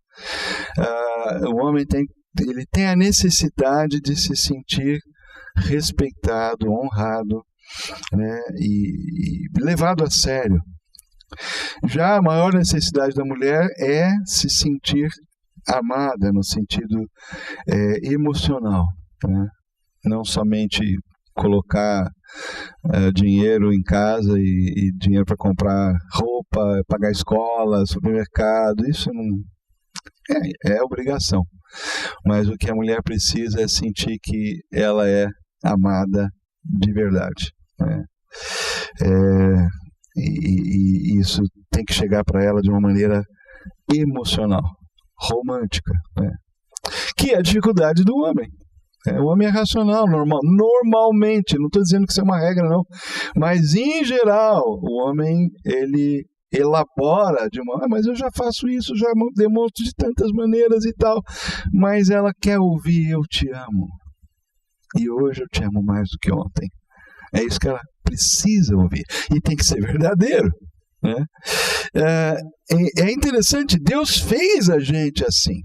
O homem tem a necessidade de se sentir respeitado, honrado, né? e levado a sério. Já a maior necessidade da mulher é se sentir amada no sentido emocional, né? Não somente colocar dinheiro em casa e dinheiro para comprar roupa, pagar escola, supermercado, isso não é obrigação. Mas o que a mulher precisa é sentir que ela é amada de verdade, né? E isso tem que chegar para ela de uma maneira emocional, romântica, né? Que é a dificuldade do homem. O homem é racional, normalmente, não estou dizendo que isso é uma regra, não, mas em geral, o homem, ele elabora mas eu já faço isso, já demonstro de tantas maneiras e tal, mas ela quer ouvir, eu te amo, e hoje eu te amo mais do que ontem. É isso que ela precisa ouvir, e tem que ser verdadeiro, né? É interessante, Deus fez a gente assim,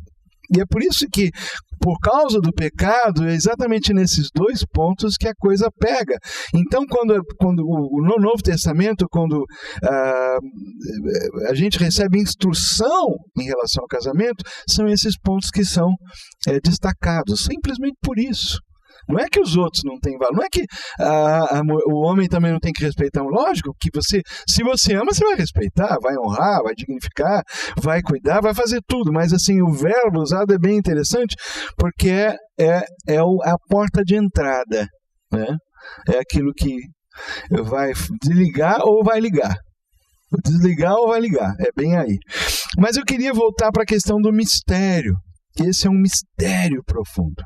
e é por isso que, por causa do pecado, é exatamente nesses dois pontos que a coisa pega. Então, quando no Novo Testamento, quando a gente recebe instrução em relação ao casamento, são esses pontos que são destacados, simplesmente por isso. Não é que os outros não têm valor, não é que o homem também não tem que respeitar. Lógico que se você ama, você vai respeitar, vai honrar, vai dignificar, vai cuidar, vai fazer tudo. Mas assim, o verbo usado é bem interessante, porque é a porta de entrada, né? É aquilo que vai desligar ou vai ligar. Desligar ou vai ligar, é bem aí. Mas eu queria voltar para a questão do mistério. Esse é um mistério profundo.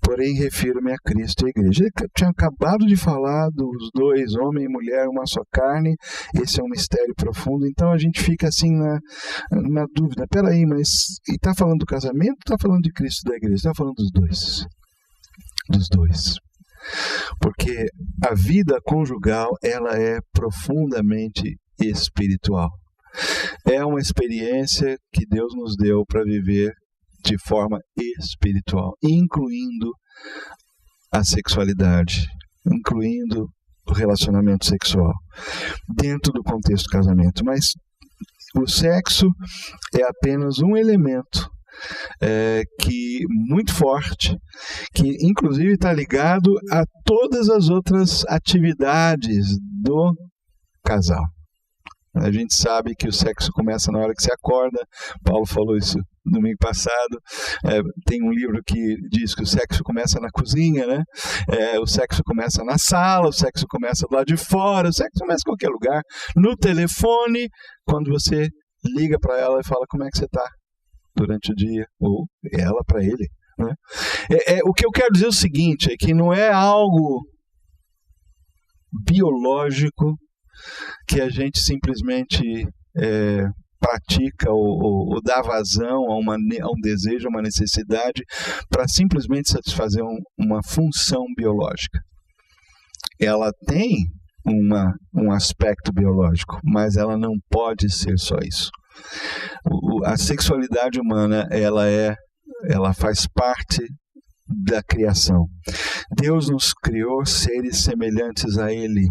Porém, refiro-me a Cristo e a igreja. Ele tinha acabado de falar dos dois, homem e mulher, uma só carne. Esse é um mistério profundo. Então a gente fica assim na dúvida. Peraí, mas está falando do casamento ou está falando de Cristo e da igreja? Está falando dos dois. Dos dois. Porque a vida conjugal, ela é profundamente espiritual. É uma experiência que Deus nos deu para viver de forma espiritual, incluindo a sexualidade, incluindo o relacionamento sexual, dentro do contexto do casamento. Mas o sexo é apenas um elemento que muito forte, que inclusive está ligado a todas as outras atividades do casal. A gente sabe que o sexo começa na hora que você acorda. Paulo falou isso domingo passado. Tem um livro que diz que o sexo começa na cozinha, né? O sexo começa na sala, o sexo começa do lado de fora, o sexo começa em qualquer lugar. No telefone, quando você liga para ela e fala como é que você está durante o dia, ou ela para ele, né? O que eu quero dizer é o seguinte, é que não é algo biológico que a gente simplesmente pratica ou dá vazão a um desejo, a uma necessidade para simplesmente satisfazer uma função biológica. Ela tem um aspecto biológico, mas ela não pode ser só isso. A sexualidade humana, ela faz parte da criação. Deus nos criou seres semelhantes a Ele.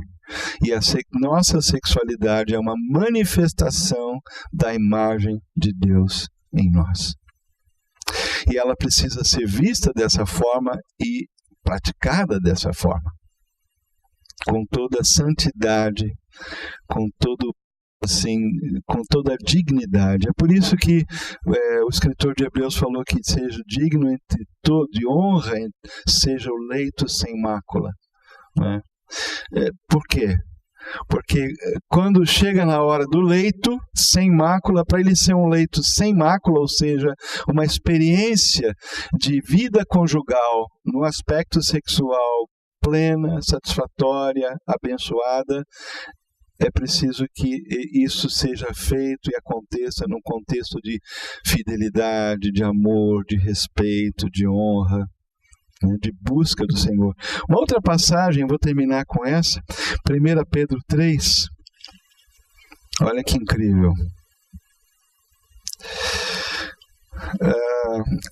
E a nossa sexualidade é uma manifestação da imagem de Deus em nós. E ela precisa ser vista dessa forma e praticada dessa forma. Com toda a santidade, com toda a dignidade. É por isso que o escritor de Hebreus falou que seja digno de honra, seja o leito sem mácula, né? Por quê? Porque quando chega na hora do leito sem mácula, para ele ser um leito sem mácula, ou seja, uma experiência de vida conjugal no aspecto sexual plena, satisfatória, abençoada, é preciso que isso seja feito e aconteça num contexto de fidelidade, de amor, de respeito, de honra, de busca do Senhor. Uma outra passagem, vou terminar com essa, 1 Pedro 3, olha que incrível.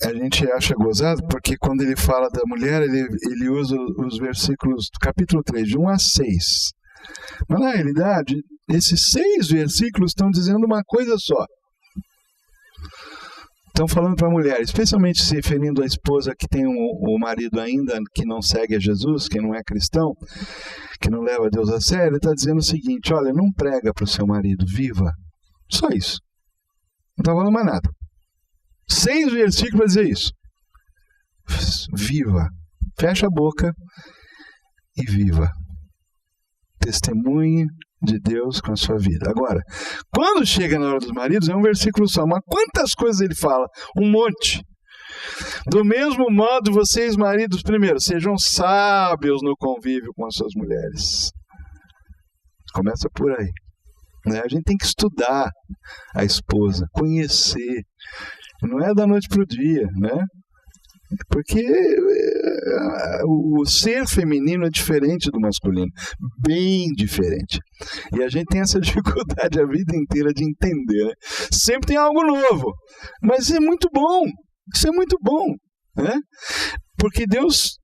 A gente acha gozado porque quando ele fala da mulher, ele usa os versículos do capítulo 3, de 1 a 6. Mas na realidade, esses 6 versículos estão dizendo uma coisa só. Estão falando para a mulher, especialmente se referindo à esposa que tem o marido ainda que não segue a Jesus, que não é cristão, que não leva Deus a sério. Ele está dizendo o seguinte: olha, não prega para o seu marido, viva. Só isso. Não está falando mais nada. 6 versículos para dizer isso. Viva. Fecha a boca e viva. Testemunhe de Deus com a sua vida. Agora, quando chega na hora dos maridos, é um versículo só, mas quantas coisas ele fala? Um monte. Do mesmo modo, vocês, maridos, primeiro, sejam sábios no convívio com as suas mulheres. Começa por aí, né? A gente tem que estudar a esposa, conhecer. Não é da noite para o dia, né? Porque o ser feminino é diferente do masculino, bem diferente. E a gente tem essa dificuldade a vida inteira de entender, né? Sempre tem algo novo, mas isso é muito bom, né? Porque Deus,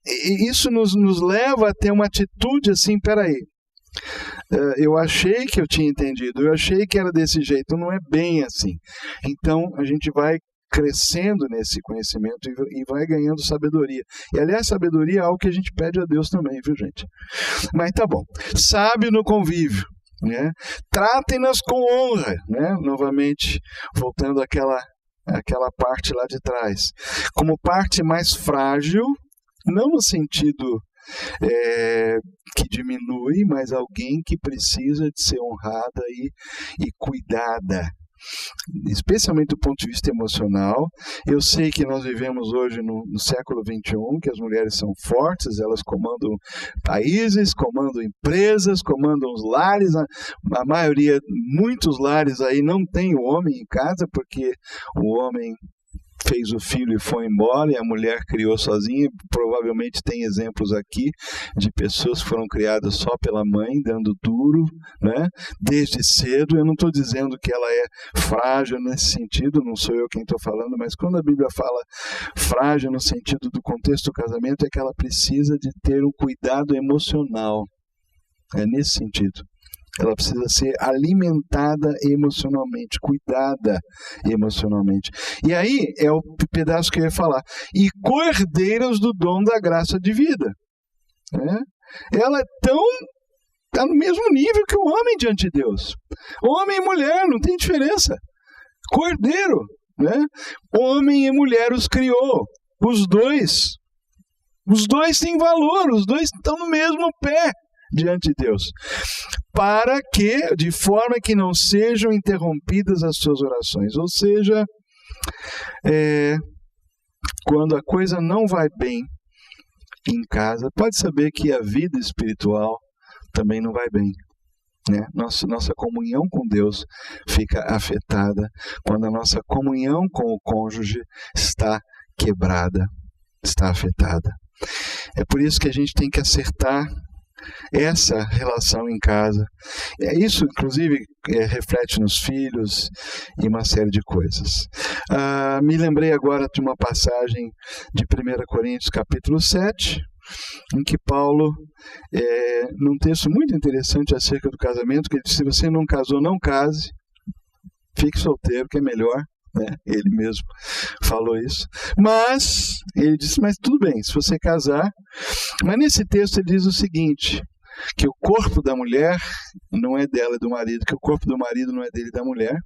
isso nos leva a ter uma atitude assim, peraí, eu achei que eu tinha entendido, eu achei que era desse jeito, não é bem assim. Então a gente vai crescendo nesse conhecimento e vai ganhando sabedoria. E, aliás, sabedoria é algo que a gente pede a Deus também, viu, gente? Mas tá bom. Sábio no convívio, né? Tratem-nas com honra, né? Novamente, voltando àquela parte lá de trás. Como parte mais frágil, não no sentido que diminui, mas alguém que precisa de ser honrada e cuidada, especialmente do ponto de vista emocional. Eu sei que nós vivemos hoje no século XXI, que as mulheres são fortes, elas comandam países, comandam empresas, comandam os lares. A maioria, muitos lares aí não tem o homem em casa, porque o homem fez o filho e foi embora, e a mulher criou sozinha. Provavelmente tem exemplos aqui de pessoas que foram criadas só pela mãe, dando duro, né? Desde cedo. Eu não estou dizendo que ela é frágil nesse sentido, não sou eu quem estou falando, mas quando a Bíblia fala frágil no sentido do contexto do casamento, é que ela precisa de ter um cuidado emocional. É nesse sentido. Ela precisa ser alimentada emocionalmente, cuidada emocionalmente. E aí é o pedaço que eu ia falar. E cordeiros do dom da graça de vida. Né? Ela está no mesmo nível que o homem diante de Deus. Homem e mulher, não tem diferença. Cordeiro, né? Homem e mulher os criou. Os dois têm valor, os dois estão no mesmo pé diante de Deus, para que, de forma que não sejam interrompidas as suas orações. Ou seja, quando a coisa não vai bem em casa, pode saber que a vida espiritual também não vai bem. Né? Nossa comunhão com Deus fica afetada quando a nossa comunhão com o cônjuge está quebrada, está afetada. É por isso que a gente tem que acertar essa relação em casa. Isso, inclusive, reflete nos filhos e uma série de coisas. Me lembrei agora de uma passagem de 1 Coríntios, capítulo 7, em que Paulo, num texto muito interessante acerca do casamento, que ele diz: se você não casou, não case, fique solteiro, que é melhor. Né? Ele mesmo falou isso. Mas, ele disse, mas tudo bem, se você casar. Mas nesse texto ele diz o seguinte, que o corpo da mulher não é dela e do marido, que o corpo do marido não é dele e da mulher,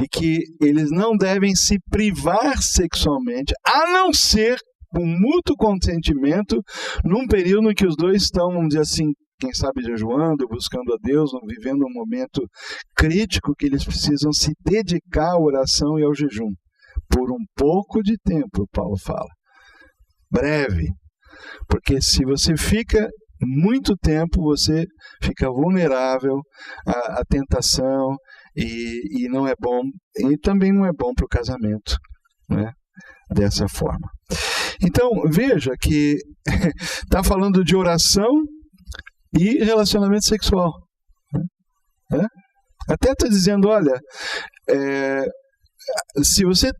e que eles não devem se privar sexualmente, a não ser com mútuo consentimento, num período em que os dois estão, vamos dizer assim, quem sabe jejuando, buscando a Deus, vivendo um momento crítico que eles precisam se dedicar à oração e ao jejum. Por um pouco de tempo, Paulo fala. Breve. Porque se você fica muito tempo, você fica vulnerável à tentação e não é bom. E também não é bom para o casamento, né? Dessa forma. Então, veja que está falando de oração e relacionamento sexual. Né? Até está dizendo, olha, se você,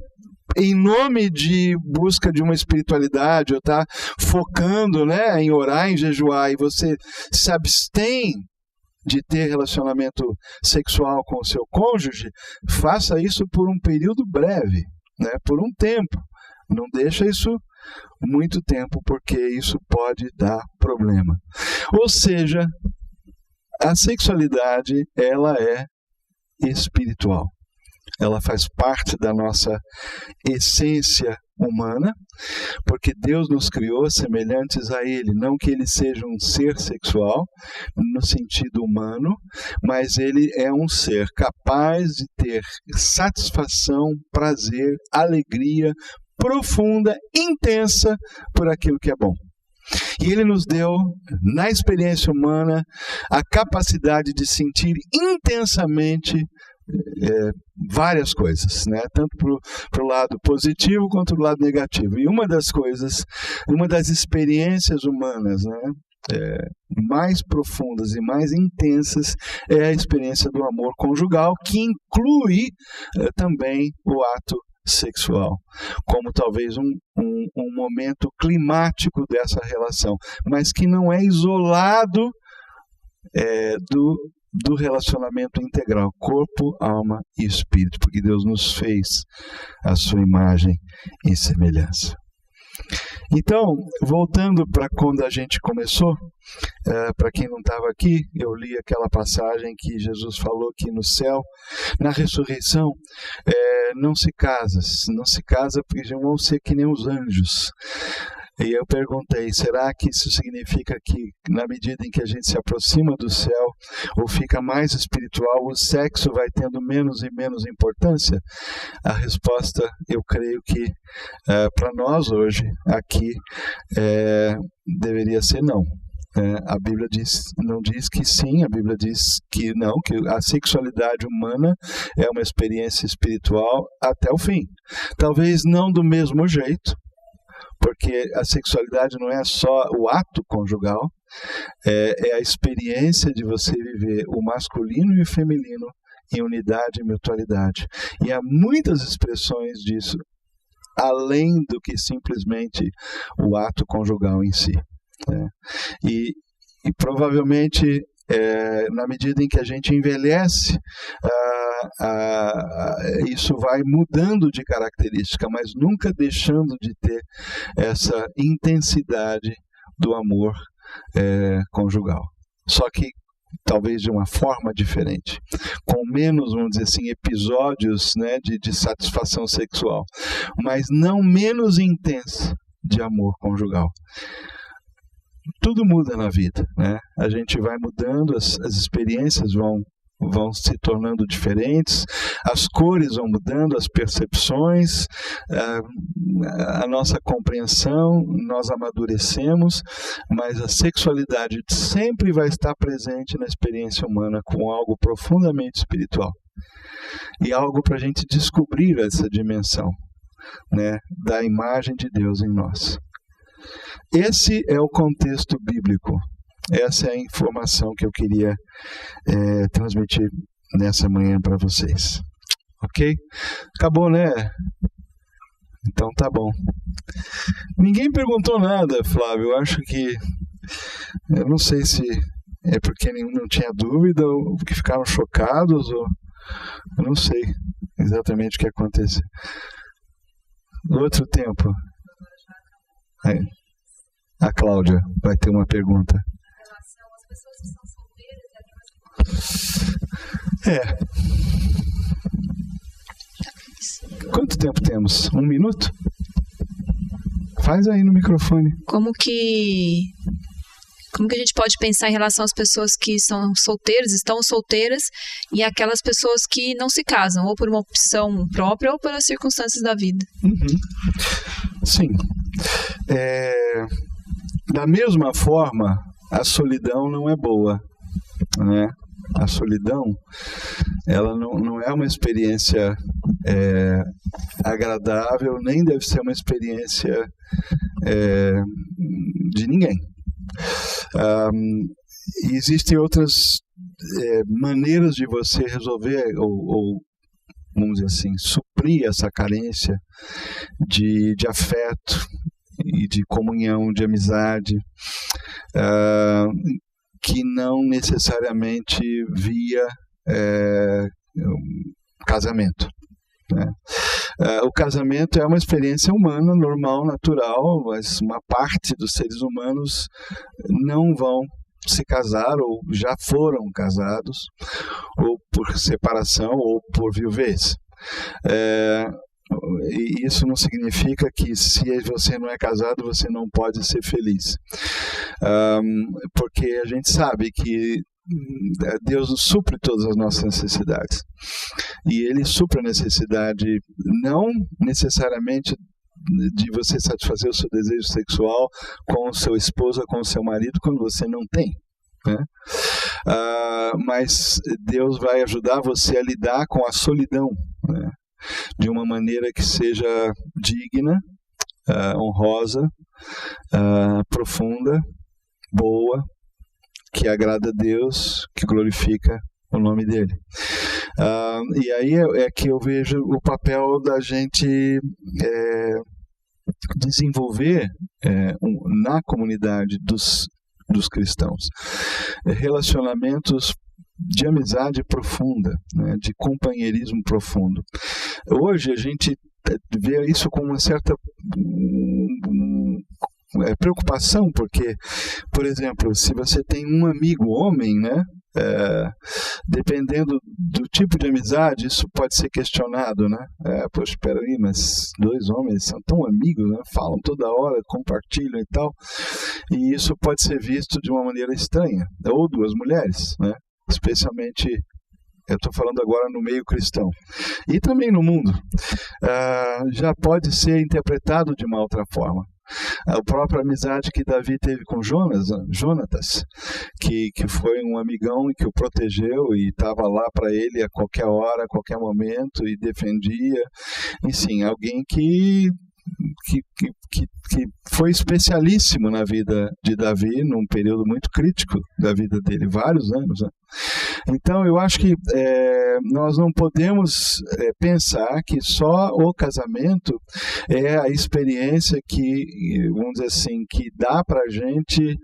em nome de busca de uma espiritualidade, ou está focando, né, em orar, em jejuar, e você se abstém de ter relacionamento sexual com o seu cônjuge, faça isso por um período breve, né, por um tempo. Não deixa isso muito tempo, porque isso pode dar problema. Ou seja, a sexualidade, ela é espiritual. Ela faz parte da nossa essência humana, porque Deus nos criou semelhantes a Ele. Não que Ele seja um ser sexual, no sentido humano, mas Ele é um ser capaz de ter satisfação, prazer, alegria profunda, intensa por aquilo que é bom. E Ele nos deu, na experiência humana, a capacidade de sentir intensamente várias coisas, né? Tanto para o lado positivo quanto para o lado negativo. E uma das coisas, uma das experiências humanas, né, mais profundas e mais intensas é a experiência do amor conjugal, que inclui também o ato sexual, como talvez um momento climático dessa relação, mas que não é isolado do relacionamento integral, corpo, alma e espírito, porque Deus nos fez a sua imagem e semelhança. Então, voltando para quando a gente começou, para quem não estava aqui, eu li aquela passagem que Jesus falou que no céu, na ressurreição, não se casa porque já vão ser que nem os anjos. E eu perguntei, será que isso significa que na medida em que a gente se aproxima do céu, ou fica mais espiritual, o sexo vai tendo menos e menos importância? A resposta, eu creio que para nós hoje, aqui, deveria ser não. A Bíblia não diz que sim, a Bíblia diz que não, que a sexualidade humana é uma experiência espiritual até o fim. Talvez não do mesmo jeito, porque a sexualidade não é só o ato conjugal, é a experiência de você viver o masculino e o feminino em unidade e mutualidade. E há muitas expressões disso, além do que simplesmente o ato conjugal em si. E provavelmente, na medida em que a gente envelhece, isso vai mudando de característica, mas nunca deixando de ter essa intensidade do amor conjugal. Só que talvez de uma forma diferente, com menos, vamos dizer assim, episódios, né, de satisfação sexual, mas não menos intensa de amor conjugal. Tudo muda na vida, né? A gente vai mudando, as experiências vão se tornando diferentes, as cores vão mudando, as percepções, a nossa compreensão, nós amadurecemos, mas a sexualidade sempre vai estar presente na experiência humana com algo profundamente espiritual. E algo para a gente descobrir essa dimensão, né, da imagem de Deus em nós. Esse é o contexto bíblico. Essa é a informação que eu queria transmitir nessa manhã para vocês. Ok? Acabou, né? Então tá bom. Ninguém perguntou nada, Flávio. Eu acho que... Eu não sei se é porque nenhum não tinha dúvida ou que ficaram chocados, ou... Eu não sei exatamente o que aconteceu. No outro tempo... A Cláudia vai ter uma pergunta. Em relação às pessoas que são solteiras. Quanto tempo temos? 1 minuto? Faz aí no microfone. Como que a gente pode pensar em relação às pessoas que são solteiras, estão solteiras, e aquelas pessoas que não se casam, ou por uma opção própria, ou pelas circunstâncias da vida? Sim. Da mesma forma, a solidão não é boa, né? A solidão, ela não é uma experiência agradável, nem deve ser uma experiência de ninguém. Existem outras maneiras de você resolver ou vamos dizer assim, suprir essa carência de afeto e de comunhão, de amizade, que não necessariamente via casamento, né? O casamento é uma experiência humana, normal, natural, mas uma parte dos seres humanos não vão se casar ou já foram casados, ou por separação ou por viuvez. E isso não significa que se você não é casado, você não pode ser feliz. Porque a gente sabe que Deus supre todas as nossas necessidades. E Ele supre a necessidade não necessariamente de você satisfazer o seu desejo sexual com sua esposa, com o seu marido, quando você não tem, né? Mas Deus vai ajudar você a lidar com a solidão, né? De uma maneira que seja digna, honrosa, profunda, boa, que agrada a Deus, que glorifica o nome dele. E aí é que eu vejo o papel da gente desenvolver na comunidade dos cristãos relacionamentos de amizade profunda, né, de companheirismo profundo. Hoje a gente vê isso com uma certa preocupação, porque, por exemplo, se você tem um amigo homem, né, dependendo do tipo de amizade, isso pode ser questionado, né? Poxa, espera aí, mas 2 homens são tão amigos, né? Falam toda hora, compartilham e tal, e isso pode ser visto de uma maneira estranha. Ou 2 mulheres, né? Especialmente, eu estou falando agora no meio cristão, e também no mundo, já pode ser interpretado de uma outra forma. A própria amizade que Davi teve com Jonatas, que foi um amigão e que o protegeu e estava lá para ele a qualquer hora, a qualquer momento e defendia. Enfim, alguém que foi especialíssimo na vida de Davi, num período muito crítico da vida dele, vários anos, né? Então, eu acho que nós não podemos pensar que só o casamento é a experiência que, vamos dizer assim, que dá para a gente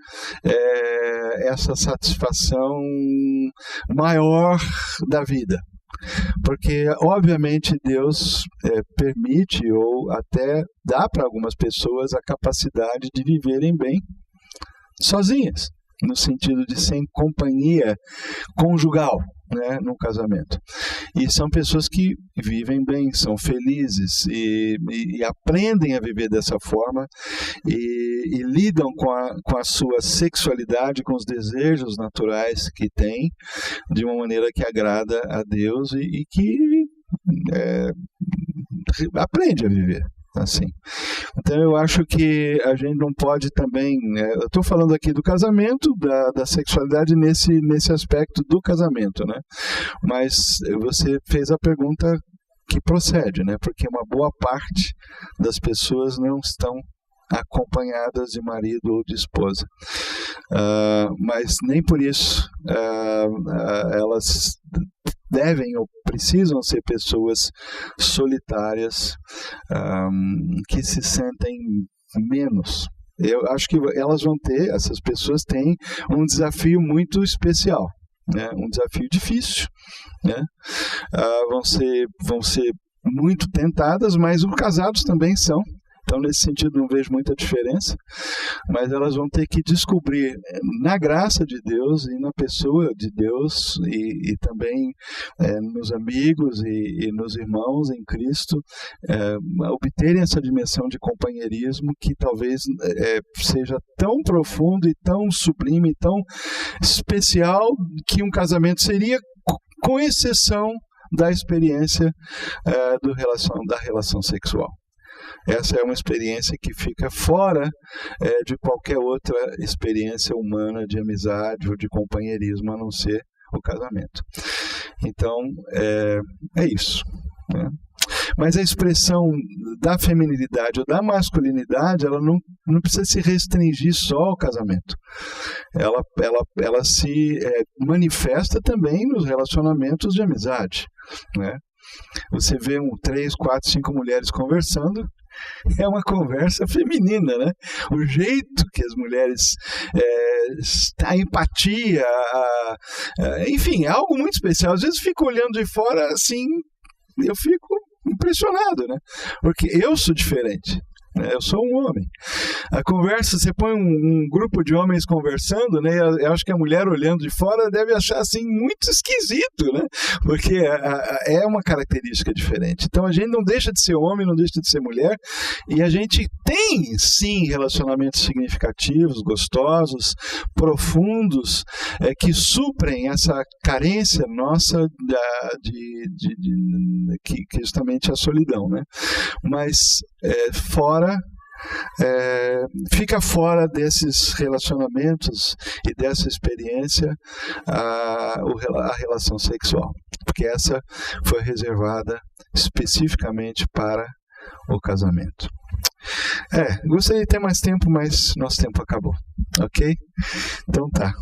essa satisfação maior da vida. Porque, obviamente, Deus permite ou até dá para algumas pessoas a capacidade de viverem bem sozinhas, no sentido de sem companhia conjugal, né, no casamento. E são pessoas que vivem bem, são felizes e aprendem a viver dessa forma e lidam com a sua sexualidade, com os desejos naturais que têm, de uma maneira que agrada a Deus e que aprende a viver assim. Então eu acho que a gente não pode também, eu estou falando aqui do casamento, da sexualidade nesse aspecto do casamento, né? Mas você fez a pergunta que procede, né? Porque uma boa parte das pessoas não estão acompanhadas de marido ou de esposa, mas nem por isso elas devem ou precisam ser pessoas solitárias, que se sentem menos. Eu acho que elas vão ter, essas pessoas têm um desafio muito especial, né? Um desafio difícil, né? Vão ser muito tentadas, mas os casados também são. Então, nesse sentido, não vejo muita diferença, mas elas vão ter que descobrir na graça de Deus e na pessoa de Deus e também nos amigos e nos irmãos em Cristo, obterem essa dimensão de companheirismo que talvez seja tão profundo e tão sublime e tão especial que um casamento seria, com exceção da experiência da relação sexual. Essa é uma experiência que fica fora de qualquer outra experiência humana de amizade ou de companheirismo, a não ser o casamento. Então, é isso, né? Mas a expressão da feminilidade ou da masculinidade, ela não precisa se restringir só ao casamento. Ela se manifesta também nos relacionamentos de amizade, né? Você vê 3, 4, 5 mulheres conversando, é uma conversa feminina, né? O jeito que as mulheres, a empatia, enfim, é algo muito especial. Às vezes eu fico olhando de fora assim, eu fico impressionado, né? Porque eu sou diferente. Eu sou um homem. A conversa, você põe um grupo de homens conversando, né? Eu acho que a mulher olhando de fora deve achar assim muito esquisito, né? Porque é uma característica diferente. Então a gente não deixa de ser homem, não deixa de ser mulher, e a gente tem sim relacionamentos significativos, gostosos, profundos, que suprem essa carência nossa que justamente a solidão, né? Mas fica fora desses relacionamentos e dessa experiência a relação sexual, porque essa foi reservada especificamente para o casamento. Gostaria de ter mais tempo, mas nosso tempo acabou, ok? Então tá.